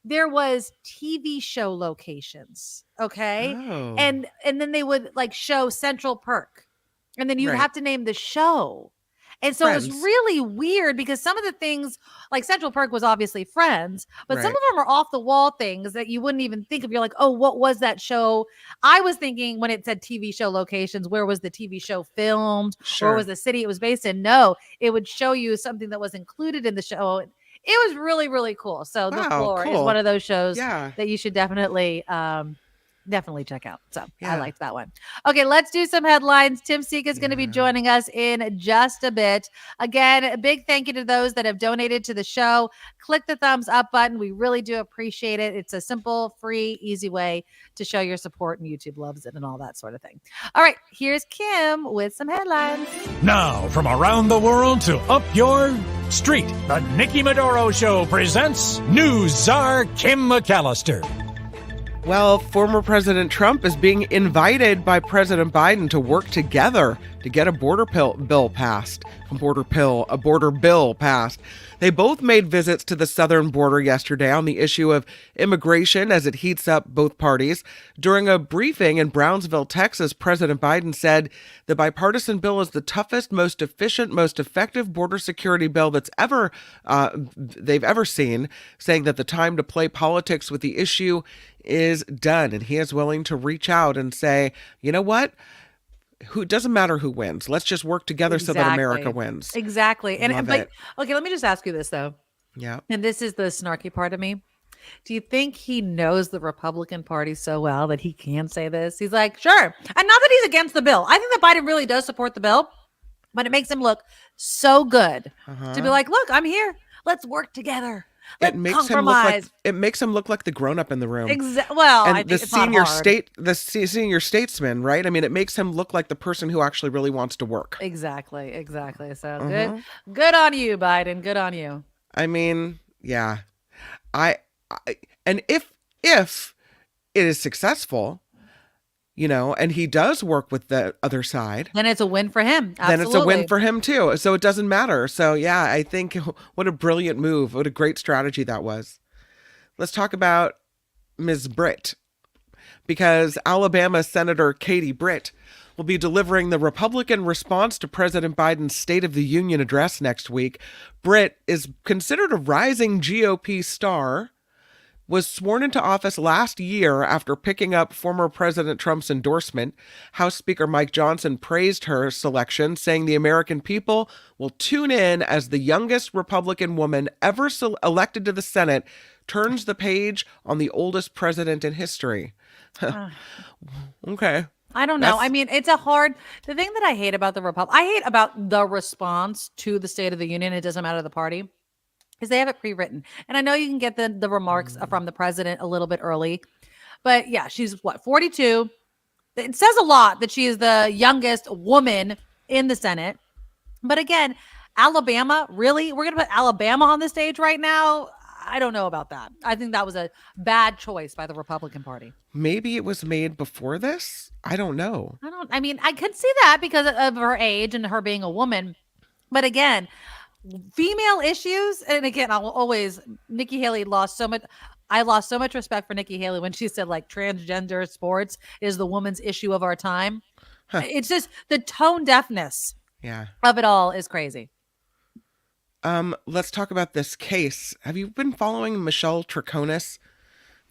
there was TV show locations. Okay. Oh. And then they would like show Central Perk. And then you'd have to name the show. And so Friends. It was really weird because some of the things, like Central Perk was obviously Friends, but some of them are off the wall things that you wouldn't even think of. You're like, oh, what was that show? I was thinking when it said TV show locations, where was the TV show filmed? Sure. Where was the city it was based in? No, it would show you something that was included in the show. It was really, really cool. So The Floor is one of those shows that you should definitely check out. So I liked that one. Okay, let's do some headlines. Tim Seek is going to be joining us in just a bit. Again, a big thank you to those that have donated to the show. Click the thumbs up button. We really do appreciate it. It's a simple, free, easy way to show your support, and YouTube loves it and all that sort of thing. All right, here's Kim with some headlines. Now, from around the world to up your street, the Nikki Maduro Show presents News Czar Kim McAllister. Well, former President Trump is being invited by President Biden to work together to get a border bill passed. They both made visits to the southern border yesterday on the issue of immigration as it heats up both parties. During a briefing in Brownsville, Texas, President Biden said the bipartisan bill is the toughest, most efficient, most effective border security bill that's they've ever seen, saying that the time to play politics with the issue is done. And he is willing to reach out and say, you know what? who doesn't matter who wins. Let's just work together so that America wins. Exactly. Love But it. okay, let me just ask you this though. Yeah. And this is the snarky part of me. Do you think he knows the Republican Party so well that he can say this? He's like, sure. And not that he's against the bill. I think that Biden really does support the bill, but it makes him look so good to be like, look, I'm here. Let's work together. Let's compromise. It makes him look like the grown-up in the room. Well, and I think the it's not hard. the senior statesman, right? I mean, it makes him look like the person who actually really wants to work. Exactly. So good on you, Biden. Good on you. I mean, yeah. And if it is successful, and he does work with the other side, then it's a win for him. Absolutely. Then it's a win for him too. So it doesn't matter. So yeah, I think what a brilliant move. What a great strategy that was. Let's talk about Ms. Britt, because Alabama Senator Katie Britt will be delivering the Republican response to President Biden's State of the Union address next week. Britt is considered a rising GOP star, was sworn into office last year after picking up former President Trump's endorsement. House Speaker Mike Johnson praised her selection, saying the American people will tune in as the youngest Republican woman ever elected to the Senate turns the page on the oldest president in history. Okay. I don't know. I mean, it's the thing that I hate about I hate about the response to the State of the Union. It doesn't matter the party. Because they have it pre-written. And I know you can get the remarks from the president a little bit early. But yeah, she's 42. It says a lot that she is the youngest woman in the Senate. But again, Alabama, really? We're going to put Alabama on the stage right now? I don't know about that. I think that was a bad choice by the Republican Party. Maybe it was made before this? I don't know. I mean, I could see that because of her age and her being a woman. But again, female issues, and again, Nikki Haley lost so much. I lost so much respect for Nikki Haley when she said like transgender sports is the woman's issue of our time. It's just the tone deafness of it all is crazy. Let's talk about this case. Have you been following Michelle Troconis?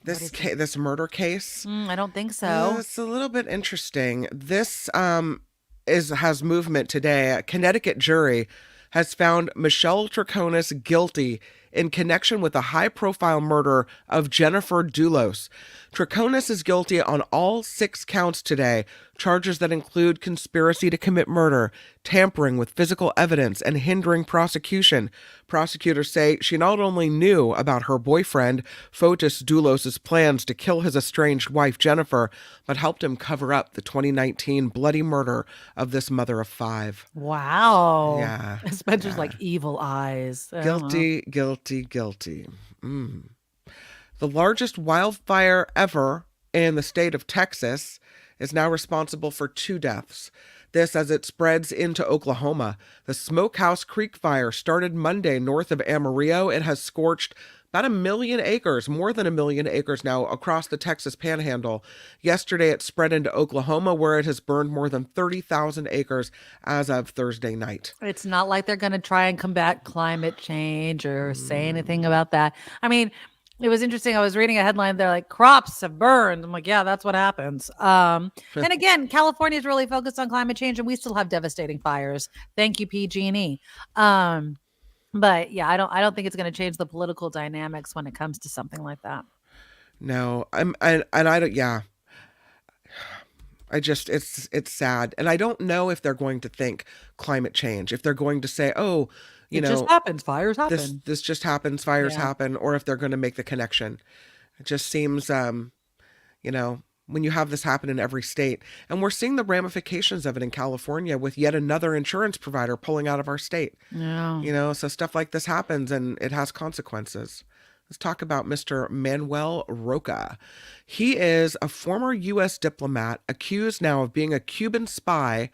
This murder case? I don't think so. It's a little bit interesting. This has movement today. A Connecticut jury has found Michelle Troconis guilty in connection with the high-profile murder of Jennifer Dulos. Troconis is guilty on all 6 counts today, charges that include conspiracy to commit murder, tampering with physical evidence, and hindering prosecution. Prosecutors say she not only knew about her boyfriend, Fotis Dulos' plans to kill his estranged wife, Jennifer, but helped him cover up the 2019 bloody murder of this mother of 5. Wow. Yeah. Spencer's like evil eyes. Guilty. The largest wildfire ever in the state of Texas is now responsible for 2 deaths. This as it spreads into Oklahoma. The Smokehouse Creek fire started Monday north of Amarillo. It has scorched about 1 million acres, more than 1 million acres now across the Texas Panhandle. Yesterday, it spread into Oklahoma, where it has burned more than 30,000 acres as of Thursday night. It's not like they're going to try and combat climate change or say anything about that. I mean, it was interesting. I was reading a headline. They're like, crops have burned. I'm like, yeah, that's what happens. And again, California is really focused on climate change, and we still have devastating fires. Thank you, PG&E. But yeah, I don't think it's going to change the political dynamics when it comes to something like that. No, it's sad. And I don't know if they're going to think climate change, if they're going to say, oh, it just happens. Fires happen. This just happens. Fires happen. Or if they're going to make the connection. It just seems, when you have this happen in every state, and we're seeing the ramifications of it in California with yet another insurance provider pulling out of our state. Yeah. So stuff like this happens and it has consequences. Let's talk about Mr. Manuel Roca. He is a former U.S. diplomat accused now of being a Cuban spy,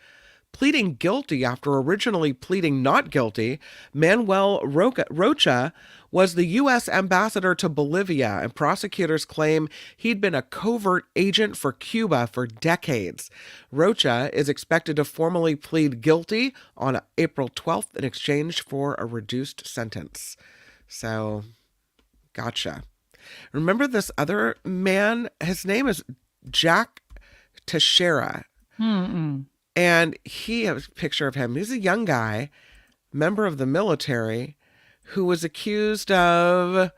pleading guilty after originally pleading not guilty. Manuel Rocha was the U.S. ambassador to Bolivia, and prosecutors claim he'd been a covert agent for Cuba for decades. Rocha is expected to formally plead guilty on April 12th in exchange for a reduced sentence. So, gotcha. Remember this other man? His name is Jack Teixeira. And he has a picture of him. He's a young guy, member of the military, who was accused of,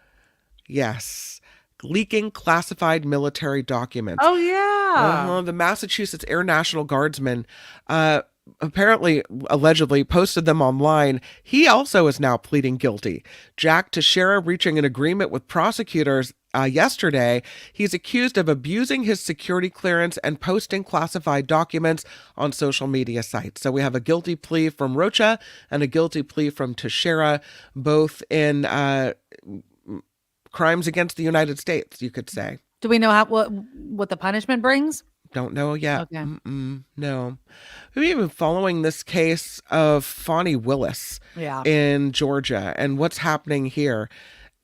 yes, leaking classified military documents. Oh, yeah. The Massachusetts Air National Guardsman apparently, allegedly, posted them online. He also is now pleading guilty. Jack Teixeira reaching an agreement with prosecutors yesterday. He's accused of abusing his security clearance and posting classified documents on social media sites. So we have a guilty plea from Rocha and a guilty plea from Teixeira, both in crimes against the United States, you could say. Do we know what the punishment brings? Don't know yet. Okay. No. We've been following this case of Fani Willis in Georgia and what's happening here.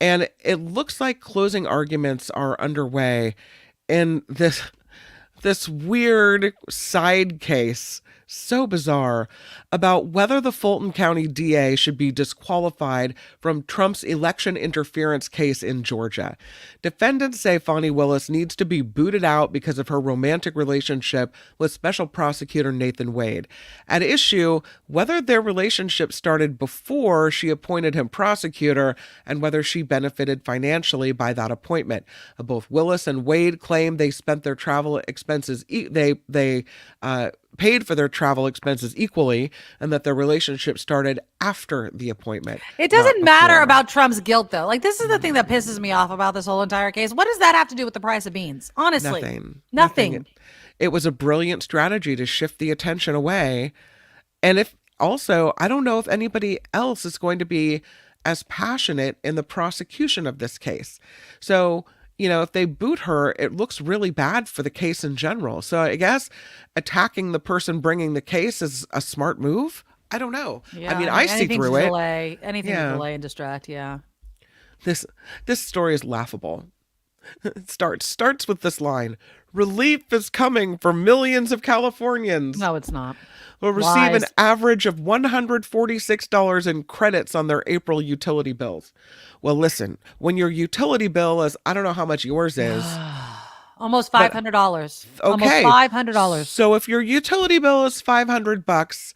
And it looks like closing arguments are underway in this weird side case, so bizarre, about whether the Fulton County DA should be disqualified from Trump's election interference case in Georgia. Defendants say Fani Willis needs to be booted out because of her romantic relationship with Special Prosecutor Nathan Wade. At issue, whether their relationship started before she appointed him prosecutor and whether she benefited financially by that appointment. Both Willis and Wade claim they spent their travel expenses, paid for their travel expenses equally, and that their relationship started after the appointment. It doesn't matter about Trump's guilt, though. Like, this is the thing that pisses me off about this whole entire case. What does that have to do with the price of beans? Honestly, nothing. It was a brilliant strategy to shift the attention away. And I don't know if anybody else is going to be as passionate in the prosecution of this case. So, if they boot her, it looks really bad for the case in general. So I guess attacking the person bringing the case is a smart move. I don't know. Yeah, I see through it. Anything to delay and distract. Yeah. This story is laughable. It starts with this line: "Relief is coming for millions of Californians." No, it's not. Will receive an average of $146 in credits on their April utility bills. Well, listen, when your utility bill is, I don't know how much yours is. Almost $500. Okay. Almost $500. So if your utility bill is $500,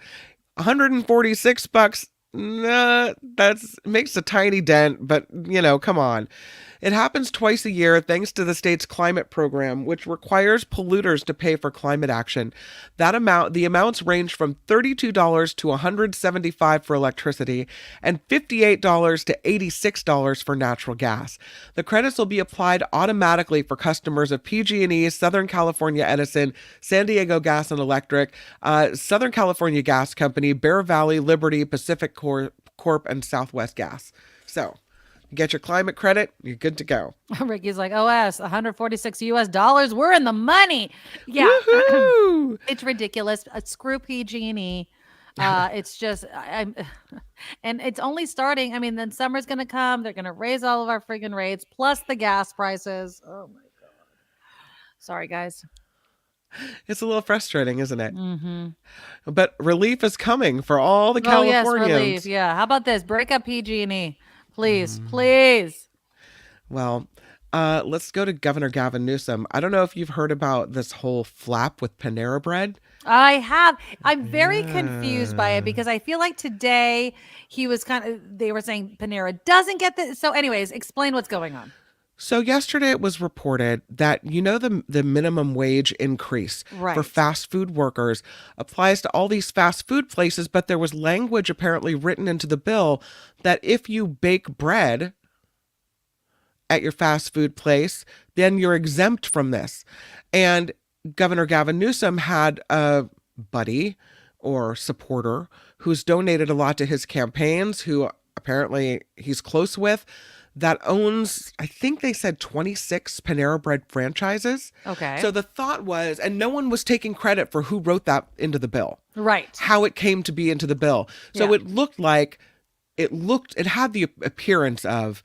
$146, makes a tiny dent, but come on. It happens twice a year thanks to the state's climate program, which requires polluters to pay for climate action. The amounts range from $32 to $175 for electricity and $58 to $86 for natural gas. The credits will be applied automatically for customers of PG&E, Southern California Edison, San Diego Gas and Electric, Southern California Gas Company, Bear Valley, Liberty, Pacific Corp, and Southwest Gas. So, get your climate credit, you're good to go. Ricky's like, OS, $146. We're in the money. Yeah. It's ridiculous. Screw PG&E. It's just, and it's only starting. Then summer's going to come. They're going to raise all of our friggin' rates, plus the gas prices. Oh my God. Sorry, guys. It's a little frustrating, isn't it? Mm-hmm. But relief is coming for all the Californians. Oh, yes, relief. Yeah. How about this? Break up PG&E. Please, please. Well, let's go to Governor Gavin Newsom. I don't know if you've heard about this whole flap with Panera Bread. I have. I'm very confused by it because I feel like today they were saying Panera doesn't get this. So anyways, explain what's going on. So yesterday it was reported that, the minimum wage increase for fast food workers applies to all these fast food places, but there was language apparently written into the bill that if you bake bread at your fast food place, then you're exempt from this. And Governor Gavin Newsom had a buddy or supporter who's donated a lot to his campaigns, who apparently he's close with, that owns, I think they said 26 Panera Bread franchises. Okay. So the thought was, and no one was taking credit for who wrote that into the bill. Right. How it came to be into the bill. So it had the appearance of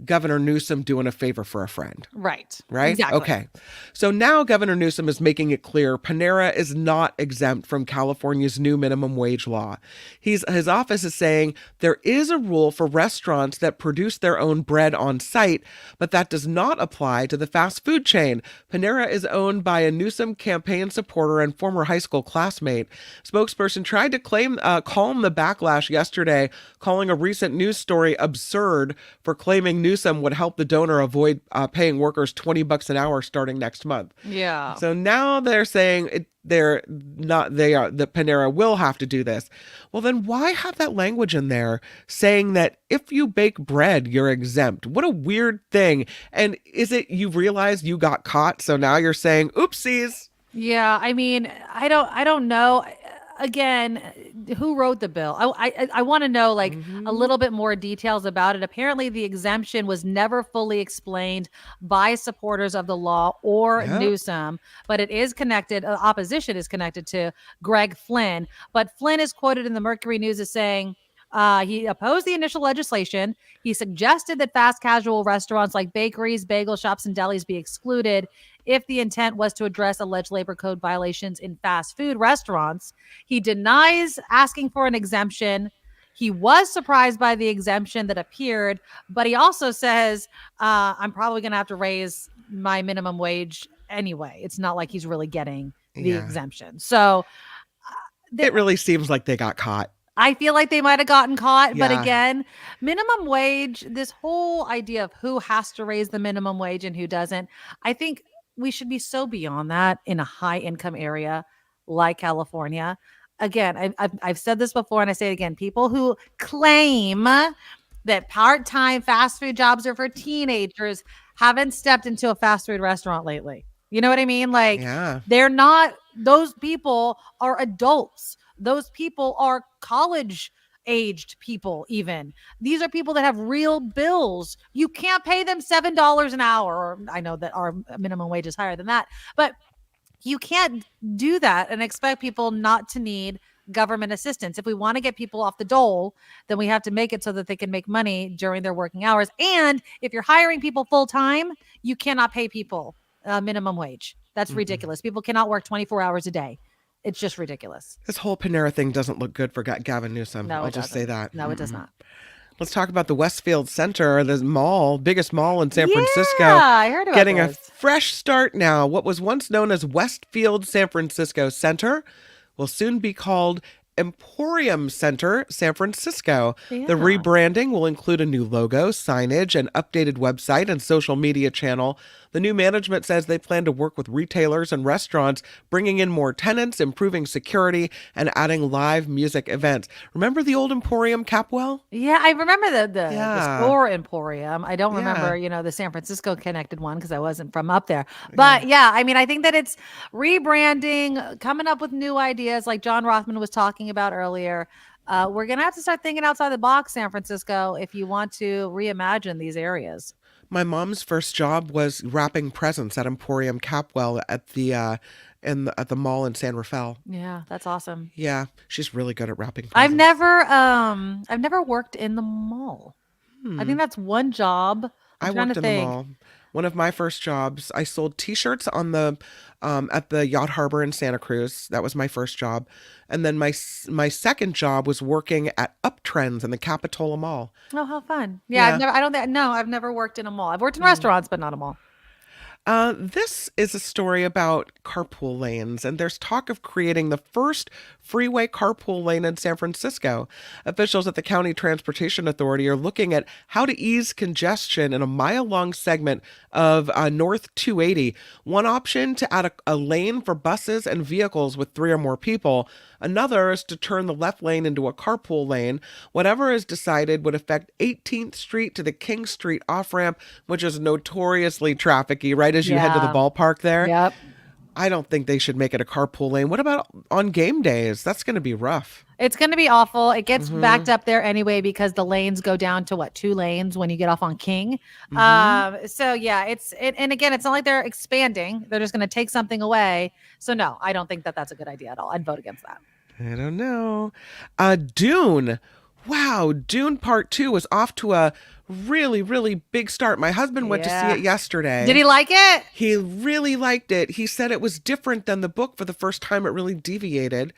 Governor Newsom doing a favor for a friend. Right. Right? Exactly. Okay. So now Governor Newsom is making it clear Panera is not exempt from California's new minimum wage law. His office is saying there is a rule for restaurants that produce their own bread on site, but that does not apply to the fast food chain. Panera is owned by a Newsom campaign supporter and former high school classmate. Spokesperson tried to calm the backlash yesterday, calling a recent news story absurd for claiming Newsom would help the donor avoid paying workers $20 an hour starting next month. Yeah. So now they're saying that Panera will have to do this. Well, then why have that language in there saying that if you bake bread, you're exempt? What a weird thing. And is it you realize you got caught, so now you're saying oopsies? Yeah, I mean, I don't know. Again, who wrote the bill? I want to know like a little bit more details about it. Apparently, the exemption was never fully explained by supporters of the law or Newsom, but it is connected. Opposition is connected to Greg Flynn, but Flynn is quoted in the Mercury News as saying, he opposed the initial legislation. He suggested that fast casual restaurants like bakeries, bagel shops, and delis be excluded if the intent was to address alleged labor code violations in fast food restaurants. He denies asking for an exemption. He was surprised by the exemption that appeared, but he also says, I'm probably going to have to raise my minimum wage anyway. It's not like he's really getting the exemption. So it really seems like they got caught. I feel like they might have gotten caught. Yeah. But again, minimum wage, this whole idea of who has to raise the minimum wage and who doesn't, I think we should be so beyond that in a high income area like California. Again, I've said this before and I say it again. People who claim that part-time fast food jobs are for teenagers haven't stepped into a fast food restaurant lately. You know what I mean? Like they're not, those people are adults. Those people are college aged people even. These are people that have real bills. You can't pay them $7 an hour. Or I know that our minimum wage is higher than that, but you can't do that and expect people not to need government assistance. If we want to get people off the dole, then we have to make it so that they can make money during their working hours. And if you're hiring people full time, you cannot pay people minimum wage. That's ridiculous. People cannot work 24 hours a day. It's just ridiculous. This whole Panera thing doesn't look good for Gavin Newsom. No, I'll just say that. No, it does not. Let's talk about the Westfield Center, the mall, biggest mall in San Francisco. Yeah, I heard about getting this. a fresh start now. What was once known as Westfield San Francisco Center will soon be called Emporium Center San Francisco. Yeah. The rebranding will include a new logo, signage, an updated website, and social media channel. The new management says they plan to work with retailers and restaurants, bringing in more tenants, improving security, and adding live music events. Remember the old Emporium Capwell? Yeah, I remember the store Emporium. I don't remember, the San Francisco connected one because I wasn't from up there. But yeah, I mean, I think that it's rebranding, coming up with new ideas like John Rothman was talking about earlier. We're going to have to start thinking outside the box, San Francisco, if you want to reimagine these areas. My mom's first job was wrapping presents at Emporium Capwell at the mall in San Rafael. Yeah, that's awesome. Yeah, she's really good at wrapping presents. I've never worked in the mall. I think that's one job. I worked in the mall. One of my first jobs, I sold T-shirts on the at the Yacht Harbor in Santa Cruz. That was my first job, and then my second job was working at Uptrends in the Capitola Mall. Oh, how fun! Yeah, I've never worked in a mall. I've worked in restaurants, but not a mall. This is a story about carpool lanes, and there's talk of creating the first freeway carpool lane in San Francisco. Officials at the County Transportation Authority are looking at how to ease congestion in a mile-long segment of North 280. One option to add a lane for buses and vehicles with 3 or more people. Another is to turn the left lane into a carpool lane. Whatever is decided would affect 18th Street to the King Street off-ramp, which is notoriously trafficy, right as you head to the ballpark there. Yep. I don't think they should make it a carpool lane. What about on game days? That's going to be rough. It's going to be awful. It gets backed up there anyway because the lanes go down to 2 lanes when you get off on King. So yeah, and again, it's not like they're expanding. They're just going to take something away. So no, I don't think that that's a good idea at all. I'd vote against that. I don't know. Dune. Wow, Dune Part 2 is off to a really, really big start. My husband went to see it yesterday. Did he like it? He really liked it. He said it was different than the book for the first time. It really deviated.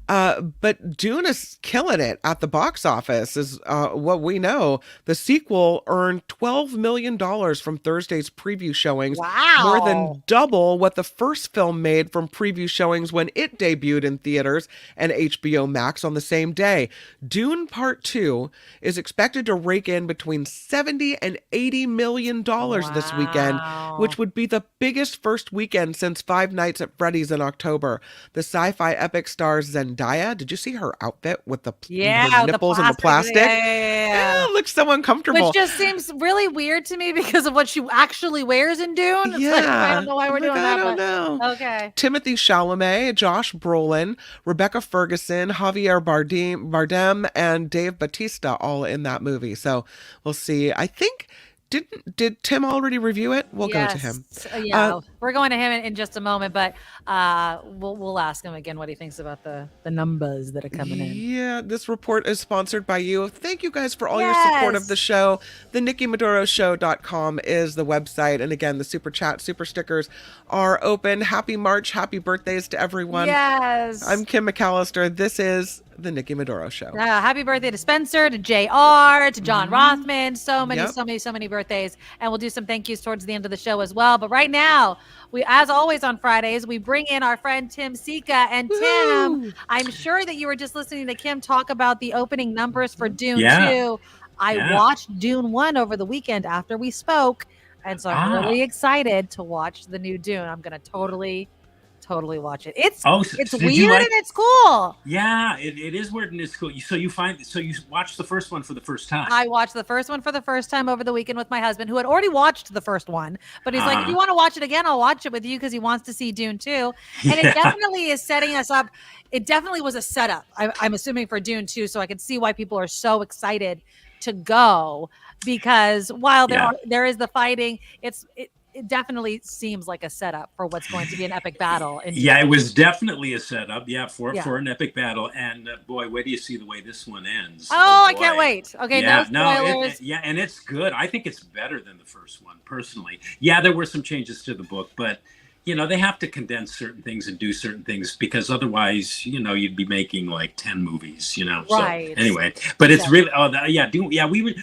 But Dune is killing it at the box office, is what we know. The sequel earned $12 million from Thursday's preview showings. Wow. More than double what the first film made from preview showings when it debuted in theaters and HBO Max on the same day. Dune Part 2 is expected to rake in between $70 and $80 million this weekend, which would be the biggest first weekend since Five Nights at Freddy's in October. The sci-fi epic stars Zendaya. Did you see her outfit with the her nipples and the plastic? Yeah, it looks so uncomfortable. Which just seems really weird to me because of what she actually wears in Dune. It's like, I don't know why we're doing that. I don't know. Okay. Timothy Chalamet, Josh Brolin, Rebecca Ferguson, Javier Bardem, and Dave Bautista all in that movie. So we'll see. I think. Did Tim already review it? We'll go to him. Yeah, we're going to him in just a moment, but we'll ask him again what he thinks about the numbers that are coming in. Yeah, this report is sponsored by you. Thank you guys for all your support of the show. The NikkiMadoroShow.com is the website. And again, the super chat, super stickers are open. Happy March. Happy birthdays to everyone. Yes. I'm Kim McAllister. This is the Nikki Maduro Show. Happy birthday to Spencer, to JR, to John Rothman. So many birthdays. And we'll do some thank yous towards the end of the show as well. But right now, we, as always on Fridays, we bring in our friend Tim Sika. And Tim, I'm sure that you were just listening to Kim talk about the opening numbers for Dune 2. I watched Dune 1 over the weekend after we spoke. And so I'm really excited to watch the new Dune. I'm going to totally watch it. It's weird and it's cool. Yeah, it is weird and it's cool. So you watched the first one for the first time. I watched the first one for the first time over the weekend with my husband, who had already watched the first one. But he's like, if you want to watch it again, I'll watch it with you because he wants to see Dune 2. And it definitely is setting us up. It definitely was a setup, I'm assuming, for Dune 2. So I can see why people are so excited to go, because while there is the fighting, it definitely seems like a setup for what's going to be an epic battle. It was definitely a setup. For an epic battle. And boy, where do you see the way this one ends? I can't wait. Okay, no spoilers. And it's good. I think it's better than the first one, personally. Yeah, there were some changes to the book, but they have to condense certain things and do certain things because otherwise, you'd be making like 10 movies, Right. So anyway, but it's really,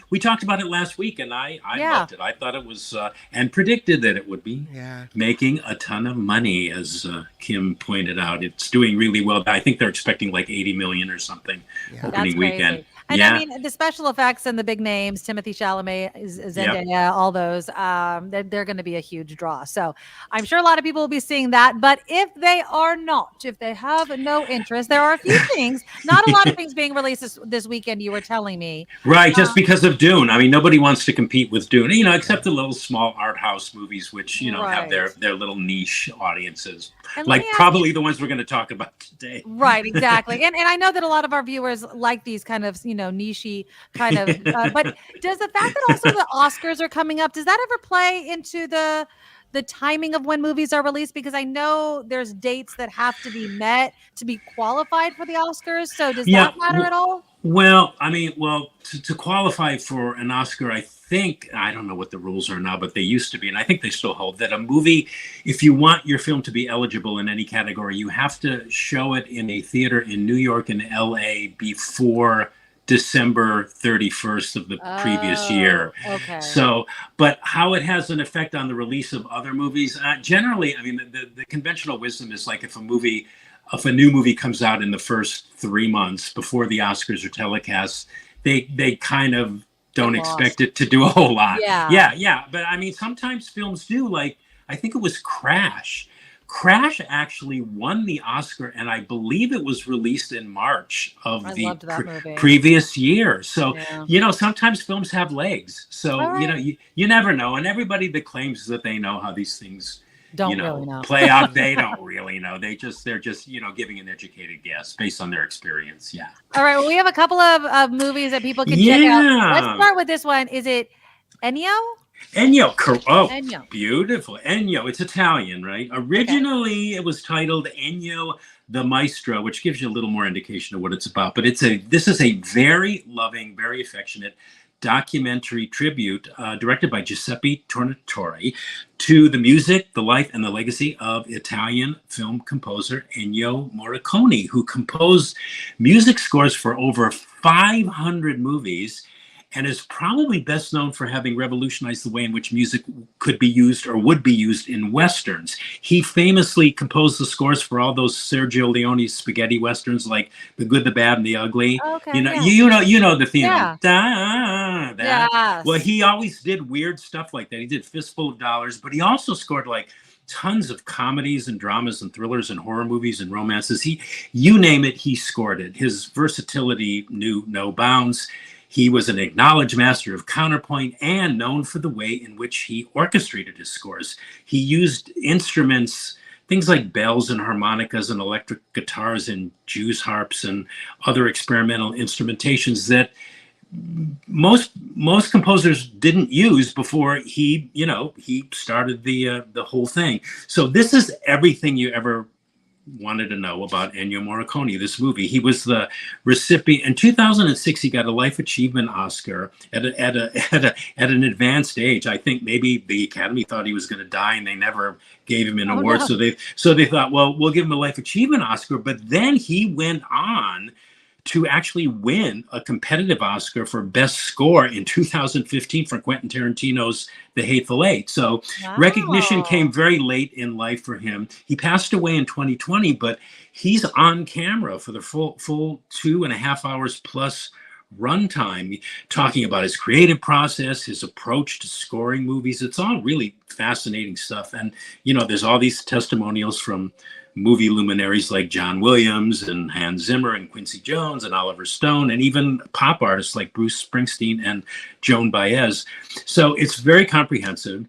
we talked about it last week and I loved it. I thought it was, and predicted that it would be making a ton of money, as Kim pointed out. It's doing really well. I think they're expecting like 80 million or something opening weekend. And I mean, the special effects and the big names, Timothy Chalamet, Zendaya, all those, they're going to be a huge draw. So I'm sure a lot of people will be seeing that. But if they are not, if they have no interest, there are a few things, not a lot of things being released this weekend, you were telling me. Right, just because of Dune. I mean, nobody wants to compete with Dune, except the little small art house movies, which, have their little niche audiences. Like probably the ones we're going to talk about today. Right, exactly. And I know that a lot of our viewers like these kind of, niche-y kind of, but does the fact that also the Oscars are coming up, does that ever play into the timing of when movies are released? Because I know there's dates that have to be met to be qualified for the Oscars. So does that matter at all? Well, I mean, to qualify for an Oscar, I don't know what the rules are now, but they used to be, and I think they still hold, that a movie, if you want your film to be eligible in any category, you have to show it in a theater in New York and LA before December 31st of the previous year. Okay. So, but how it has an effect on the release of other movies, generally, I mean, the conventional wisdom is like if a new movie comes out in the first 3 months before the Oscars are telecast, they kind of don't expect it to do a whole lot. Yeah. But I mean, sometimes films do, like, I think it was Crash. Crash actually won the Oscar, and I believe it was released in March of the previous year. So, sometimes films have legs. So, you never know. And everybody that claims that they know how these things really know. Play out, they don't really know. They're just giving an educated guess based on their experience. Yeah. All right. Well, we have a couple of movies that people can check out. Let's start with this one. Is it Ennio? Ennio. Ennio. Beautiful. Ennio. It's Italian, right? Originally, it was titled Ennio the Maestro, which gives you a little more indication of what it's about. But this is a very loving, very affectionate documentary tribute directed by Giuseppe Tornatore to the music, the life, and the legacy of Italian film composer Ennio Morricone, who composed music scores for over 500 movies and is probably best known for having revolutionized the way in which music could be used or would be used in Westerns. He famously composed the scores for all those Sergio Leone spaghetti Westerns like The Good, the Bad, and the Ugly. Okay, you know the theme. Yeah. That. Yes. Well, he always did weird stuff like that. He did Fistful of Dollars, but he also scored like tons of comedies and dramas and thrillers and horror movies and romances. You name it, he scored it. His versatility knew no bounds. He was an acknowledged master of counterpoint and known for the way in which he orchestrated his scores. He used instruments, things like bells and harmonicas and electric guitars and Jew's harps and other experimental instrumentations that most composers didn't use before he started the whole thing. So this is everything you ever wanted to know about Ennio Morricone, this movie. He was the recipient in 2006. He got a Life Achievement Oscar at an advanced age. I think maybe the Academy thought he was going to die, and they never gave him an award. No. So they thought, well, we'll give him a Life Achievement Oscar. But then he went on to actually win a competitive Oscar for Best Score in 2015 for Quentin Tarantino's The Hateful Eight. So recognition came very late in life for him. He passed away in 2020, but he's on camera for the full 2.5 hours plus runtime, talking about his creative process, his approach to scoring movies. It's all really fascinating stuff. And, there's all these testimonials from movie luminaries like John Williams and Hans Zimmer and Quincy Jones and Oliver Stone, and even pop artists like Bruce Springsteen and Joan Baez. So it's very comprehensive.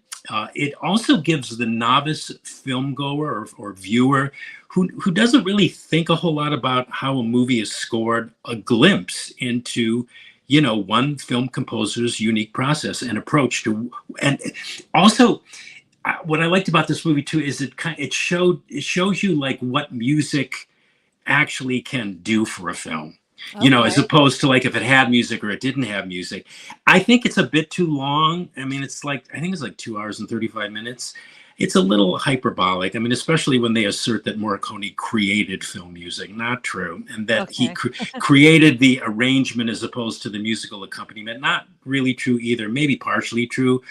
It also gives the novice film goer or viewer who doesn't really think a whole lot about how a movie is scored a glimpse into one film composer's unique process and approach to, and also what I liked about this movie too is it shows you like what music actually can do for a film. Okay. As opposed to like if it had music or it didn't have music. I think it's a bit too long. I mean, I think it's like 2 hours and 35 minutes. It's a little hyperbolic. I mean, especially when they assert that Morricone created film music. Not true. And that he created the arrangement as opposed to the musical accompaniment. Not really true either. Maybe partially true.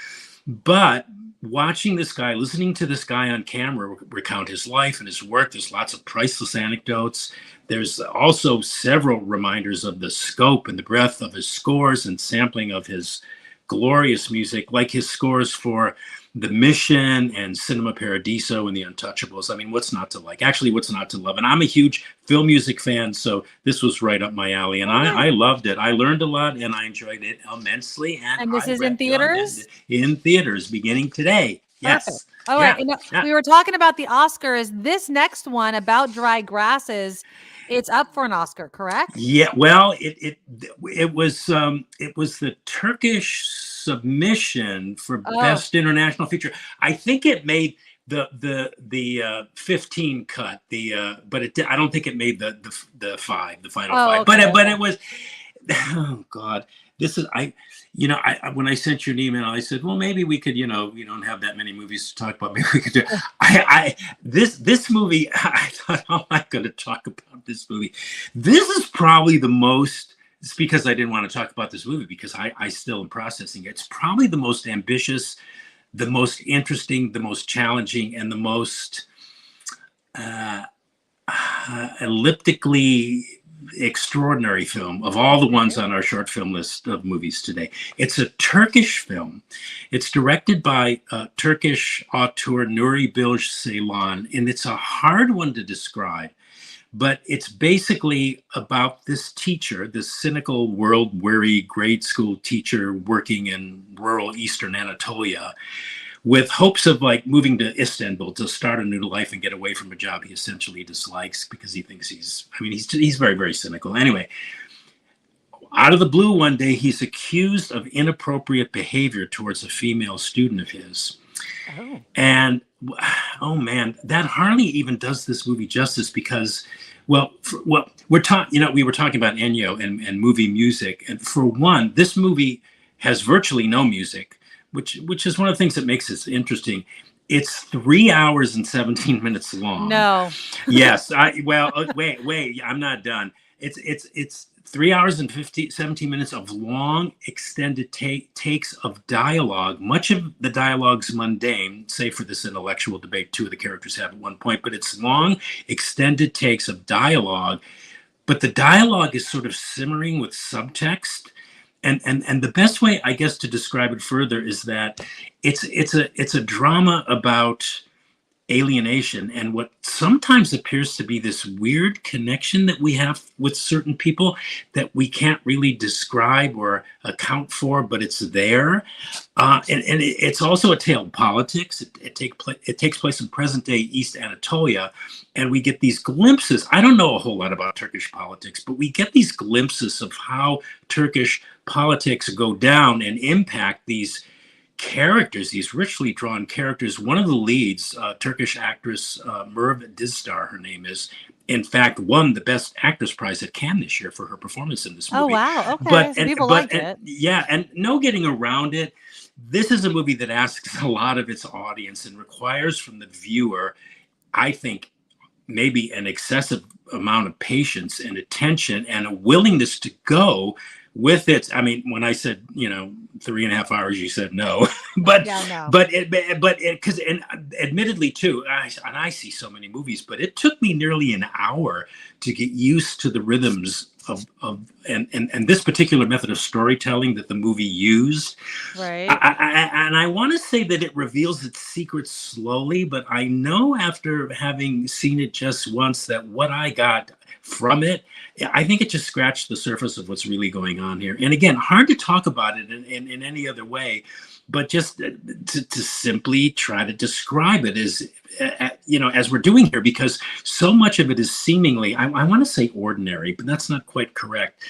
But watching this guy, listening to this guy on camera recount his life and his work, there's lots of priceless anecdotes. There's also several reminders of the scope and the breadth of his scores and sampling of his glorious music, like his scores for The Mission and Cinema Paradiso and The Untouchables. I mean, what's not to like? Actually, what's not to love? And I'm a huge film music fan, so this was right up my alley. And I loved it. I learned a lot, and I enjoyed it immensely. And this is in theaters? In theaters, beginning today. Yes. Perfect. All right. We were talking about the Oscars. This next one about dry grasses, it's up for an Oscar, correct? Yeah. Well, it was the Turkish submission for Best International Feature. I think it made the 15 cut. But I don't think it made the final five. Okay. But it was. Oh God. This is when I sent you an email, I said, well, maybe we could, we don't have that many movies to talk about. Maybe we could do this movie. I thought, how am I going to talk about this movie? This is probably the most, it's because I didn't want to talk about this movie because I still am processing it. It's probably the most ambitious, the most interesting, the most challenging, and the most elliptically extraordinary film of all the ones on our short film list of movies today. It's a Turkish film. It's directed by Turkish auteur Nuri Bilge Ceylan, and it's a hard one to describe, but it's basically about this teacher, this cynical, world-weary grade school teacher working in rural Eastern Anatolia with hopes of like moving to Istanbul to start a new life and get away from a job he essentially dislikes because he thinks he's very, very cynical. Anyway, out of the blue one day, he's accused of inappropriate behavior towards a female student of his. Oh. And oh man, that hardly even does this movie justice because, well, we were talking about Ennio and movie music, and for one, this movie has virtually no music, which is one of the things that makes it interesting. It's 3 hours and 17 minutes long. No. Yes. Wait, I'm not done. It's 3 hours and 17 minutes of long, extended takes of dialogue. Much of the dialogue's mundane, save for this intellectual debate two of the characters have at one point, but it's long, extended takes of dialogue. But the dialogue is sort of simmering with subtext. And the best way, I guess, to describe it further is that it's a drama about alienation and what sometimes appears to be this weird connection that we have with certain people that we can't really describe or account for, but it's there. And it's also a tale of politics. It takes place in present-day East Anatolia, and we get these glimpses. I don't know a whole lot about Turkish politics, but we get these glimpses of how Turkish politics go down and impact these characters, these richly drawn characters. One of the leads, Turkish actress Merve Dizdar, her name is, in fact, won the Best Actress Prize at Cannes this year for her performance in this movie. Oh, wow. Okay. So people like it. Yeah, and no getting around it. This is a movie that asks a lot of its audience and requires from the viewer, I think, maybe an excessive amount of patience and attention and a willingness to go with it. I mean, when I said, 3.5 hours, you said no, but because admittedly too, I see so many movies, but it took me nearly an hour to get used to the rhythms of and this particular method of storytelling that the movie used. Right. And I want to say that it reveals its secrets slowly, but I know after having seen it just once that what I got from it, I think it just scratched the surface of what's really going on here. And again, hard to talk about it in any other way, but just to simply try to describe it as we're doing here, because so much of it is seemingly, I want to say ordinary, but that's not quite correct.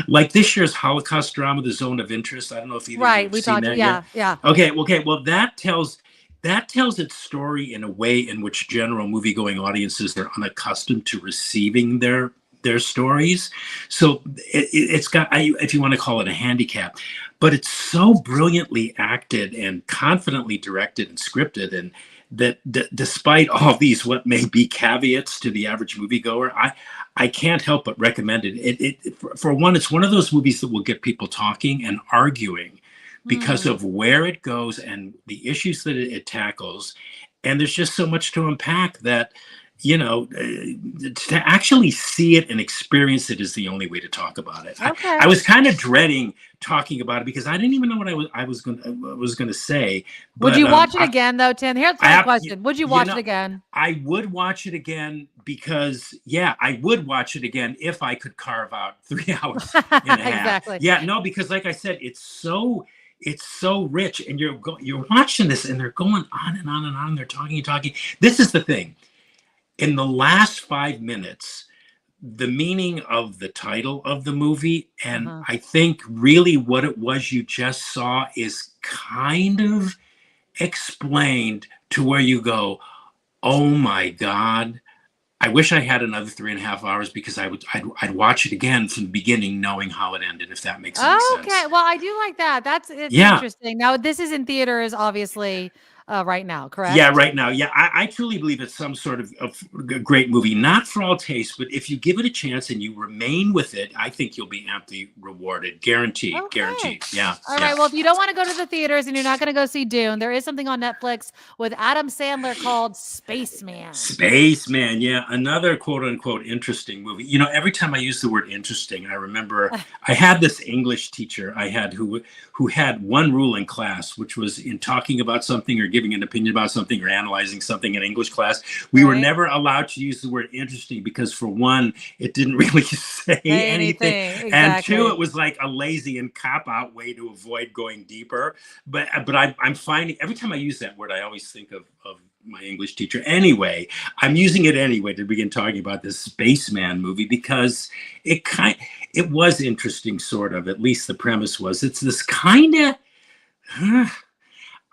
Like this year's Holocaust drama, The Zone of Interest. I don't know if either of you have seen that yet. Yeah. Okay. Well, that tells its story in a way in which general movie-going audiences are unaccustomed to receiving their stories. So it's got, if you want to call it a handicap, but it's so brilliantly acted and confidently directed and scripted, and that despite all these what may be caveats to the average moviegoer, I can't help but recommend it. For one, it's one of those movies that will get people talking and arguing because of where it goes and the issues that it tackles. And there's just so much to unpack that, to actually see it and experience it is the only way to talk about it. Okay. I was kind of dreading talking about it because I didn't even know what I was going to say. Would you watch it again though, Tim? Here's the question. Would you watch it again? I would watch it again because, I would watch it again if I could carve out 3 hours and a half. Exactly. Yeah, no, because like I said, it's so rich, and you're watching this and they're going on and on and on. They're talking and talking. This is the thing. In the last 5 minutes, the meaning of the title of the movie, and I think really what it was you just saw is kind of explained to where you go, oh my God, I wish I had another 3.5 hours because I'd watch it again from the beginning, knowing how it ended, if that makes any sense. Okay, well, I do like that. It's interesting. Now, this is in theaters, obviously, right now, correct? Yeah, right now. Yeah, I truly believe it's some sort of great movie. Not for all taste, but if you give it a chance and you remain with it, I think you'll be amply rewarded. Guaranteed. Okay. Guaranteed. Yeah. All right. Well, if you don't want to go to the theaters and you're not going to go see Dune, there is something on Netflix with Adam Sandler called Spaceman. Spaceman. Yeah. Another quote unquote interesting movie. Every time I use the word interesting, I remember I had this English teacher I had who had one rule in class, which was in talking about something or giving an opinion about something or analyzing something in English class, we were never allowed to use the word interesting because, for one, it didn't really say anything. Exactly. And two, it was like a lazy and cop-out way to avoid going deeper. But I'm finding every time I use that word, I always think of my English teacher. Anyway, I'm using it anyway to begin talking about this Spaceman movie because it was interesting, sort of. At least the premise was. It's this kind of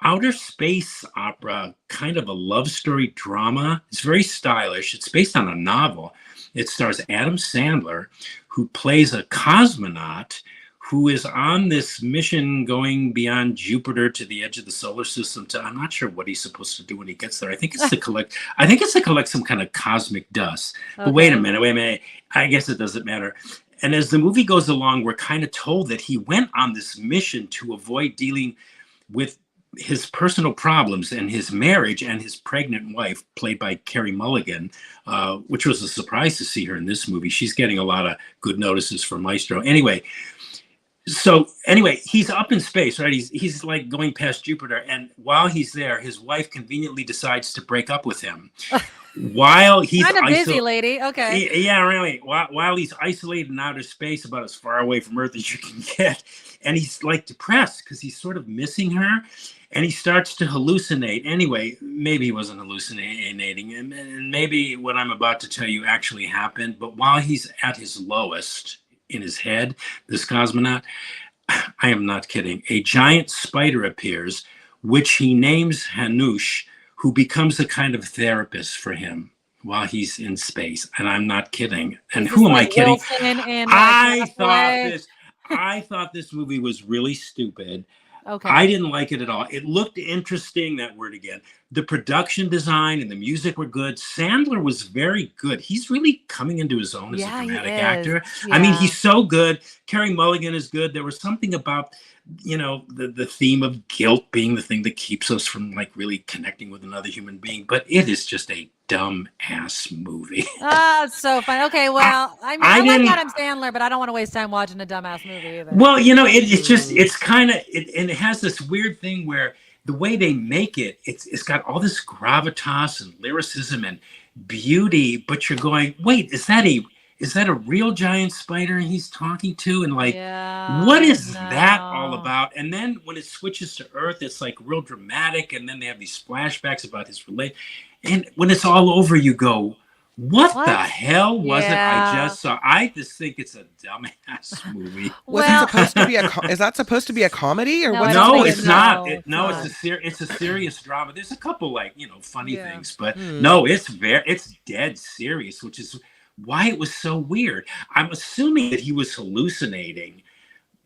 outer space opera, kind of a love story drama. It's very stylish. It's based on a novel. It stars Adam Sandler, who plays a cosmonaut who is on this mission going beyond Jupiter to the edge of the solar system. I'm not sure what he's supposed to do when he gets there. I think it's to collect some kind of cosmic dust. Okay. But wait a minute. I guess it doesn't matter. And as the movie goes along, we're kind of told that he went on this mission to avoid dealing with his personal problems and his marriage and his pregnant wife, played by Carey Mulligan, which was a surprise to see her in this movie. She's getting a lot of good notices for Maestro. Anyway, he's up in space, right? He's like going past Jupiter. And while he's there, his wife conveniently decides to break up with him. While he's kind of busy lady. Okay. Yeah, really. While he's isolated in outer space, about as far away from Earth as you can get. And he's like depressed because he's sort of missing her. And he starts to hallucinate. Anyway, maybe he wasn't hallucinating. And maybe what I'm about to tell you actually happened. But while he's at his lowest in his head, this cosmonaut, I am not kidding, a giant spider appears, which he names Hanush, who becomes a kind of therapist for him while he's in space. And I'm not kidding. And who am I kidding? I thought this movie was really stupid. Okay. I didn't like it at all. It looked interesting, that word again. The production design and the music were good. Sandler was very good. He's really coming into his own as a dramatic actor. Yeah. I mean, he's so good. Carey Mulligan is good. There was something about, the theme of guilt being the thing that keeps us from like really connecting with another human being. But it is just a dumb ass movie. It's so fun. Okay, well, I like Adam Sandler, but I don't want to waste time watching a dumbass movie either. Well, it has this weird thing where the way they make it, it's got all this gravitas and lyricism and beauty, but you're going, wait, is that a real giant spider he's talking to? And what is that all about? And then when it switches to Earth, it's like real dramatic. And then they have these flashbacks about his relate. And when it's all over, you go, what the hell was it I just saw? I just think it's a dumbass movie. Is that supposed to be a comedy or what? No, it's not. It's a serious drama. There's a couple funny things, but no, it's dead serious, which is why it was so weird. I'm assuming that he was hallucinating,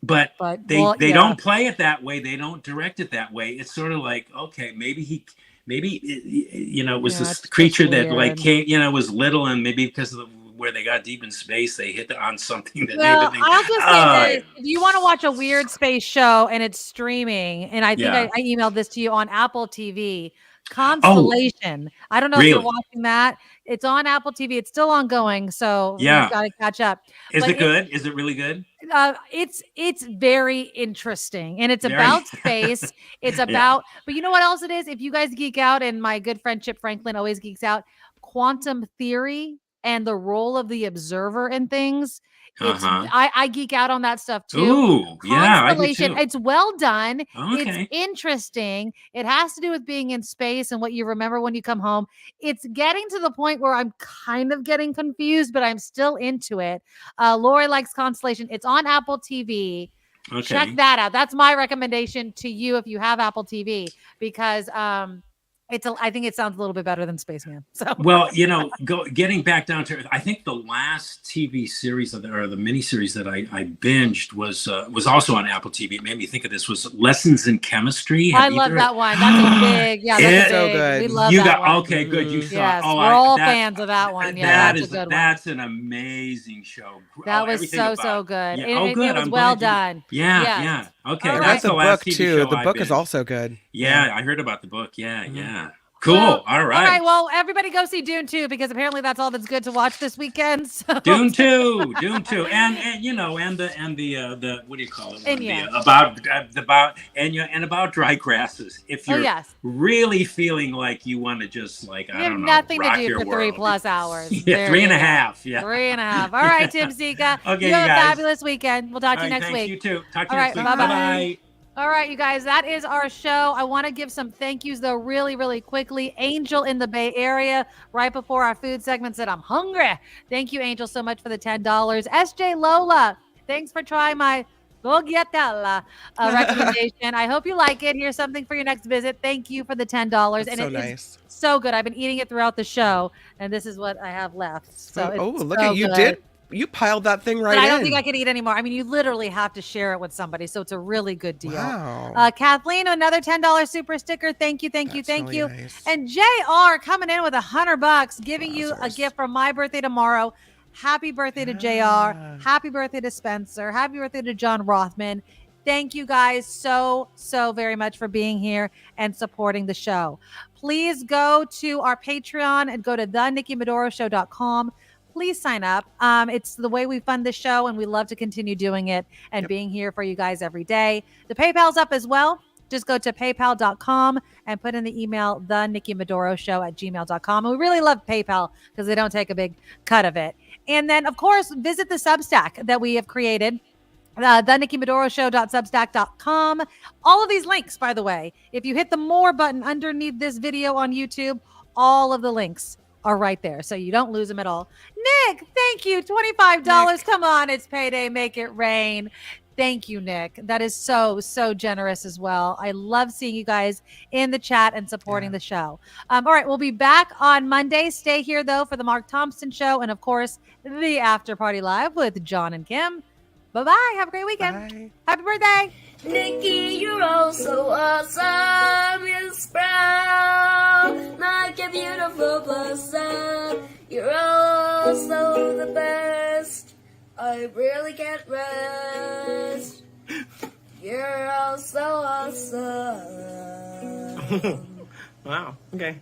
but they don't play it that way. They don't direct it that way. It's sort of like, okay, maybe it was this creature that came, was little, and maybe because of where they got deep in space, they hit on something that I'll just say this. If you want to watch a weird space show and it's streaming, and I think I emailed this to you on Apple TV, Constellation. I don't know if you're watching that. It's on Apple TV. It's still ongoing, so we've got to catch up. Is it good? Is it really good? It's very interesting, and it's about space. It's about, but you know what else it is? If you guys geek out, and my good friend Chip Franklin always geeks out, quantum theory and the role of the observer in things. I geek out on that stuff too. Ooh, I do too. It's well done. Okay. It's interesting. It has to do with being in space and what you remember when you come home. It's getting to the point where I'm kind of getting confused, but I'm still into it. Lori likes Constellation. It's on Apple TV. Okay. Check that out. That's my recommendation to you if you have Apple TV, because I think it sounds a little bit better than Spaceman. So well, getting back down to Earth, I think the last TV series or the miniseries that I binged was also on Apple TV. It made me think of this. Was Lessons in Chemistry. I love that one. That's a big. Yeah, that's so good. We love that one. Okay, good. You saw. Yes, we're all fans of that one. Yeah, that's a good one. That's an amazing show. That was so good. Yeah. Good. It was well done. Yeah. Okay, I read the book too. The book is also good. Yeah, I heard about the book. Yeah. Cool. All right. Well, everybody go see Dune 2, because apparently that's all that's good to watch this weekend. So. Dune 2, and the what do you call it? About dry grasses. If you're really feeling like you want to just you have nothing to do for 3+ hours. Yeah, 3.5. Yeah. 3.5. All right, Tim Zika. Okay, you have a fabulous weekend. We'll talk to you next week. You too. Talk to you next week. Bye-bye. All right, you guys, that is our show. I want to give some thank yous, though, really, really quickly. Angel in the Bay Area, right before our food segment, said, I'm hungry. Thank you, Angel, so much for the $10. SJ Lola, thanks for trying my recommendation. I hope you like it. Here's something for your next visit. Thank you for the $10. That's and so it nice. is so good. I've been eating it throughout the show, and this is what I have left. So it's look so at you good. You piled that thing right But I in. don't think I could eat anymore. I mean, you literally have to share it with somebody, so it's a really good deal. Wow. Kathleen, another $10 super sticker. Thank you. That's really you. nice. And JR coming in with $100, giving you a Wowzers. gift for my birthday tomorrow. Happy birthday to JR. Happy birthday to Spencer. Happy birthday to John Rothman. Thank you guys so very much for being here and supporting the show. Please go to our Patreon and go to thenickymadoroshow.com. Please sign up. It's the way we fund the show, and we love to continue doing it and being here for you guys every day. The PayPal's up as well. Just go to paypal.com and put in the email, thenickymadoroshow@gmail.com. And we really love PayPal because they don't take a big cut of it. And then, of course, visit the Substack that we have created. thenickymadoroshow.substack.com. All of these links, by the way, if you hit the more button underneath this video on YouTube, all of the links are right there, so you don't lose them at all. Nick, thank you. $25. Nick. Come on, it's payday. Make it rain. Thank you, Nick. That is so generous as well. I love seeing you guys in the chat and supporting the show. All right, we'll be back on Monday. Stay here, though, for the Mark Thompson Show and, of course, the After Party Live with John and Kim. Bye-bye. Have a great weekend. Bye. Happy birthday. Nikki, you're all so awesome. You're sprout like a beautiful blossom. You're also the best. I really can't rest. You're all so awesome. Wow. Okay.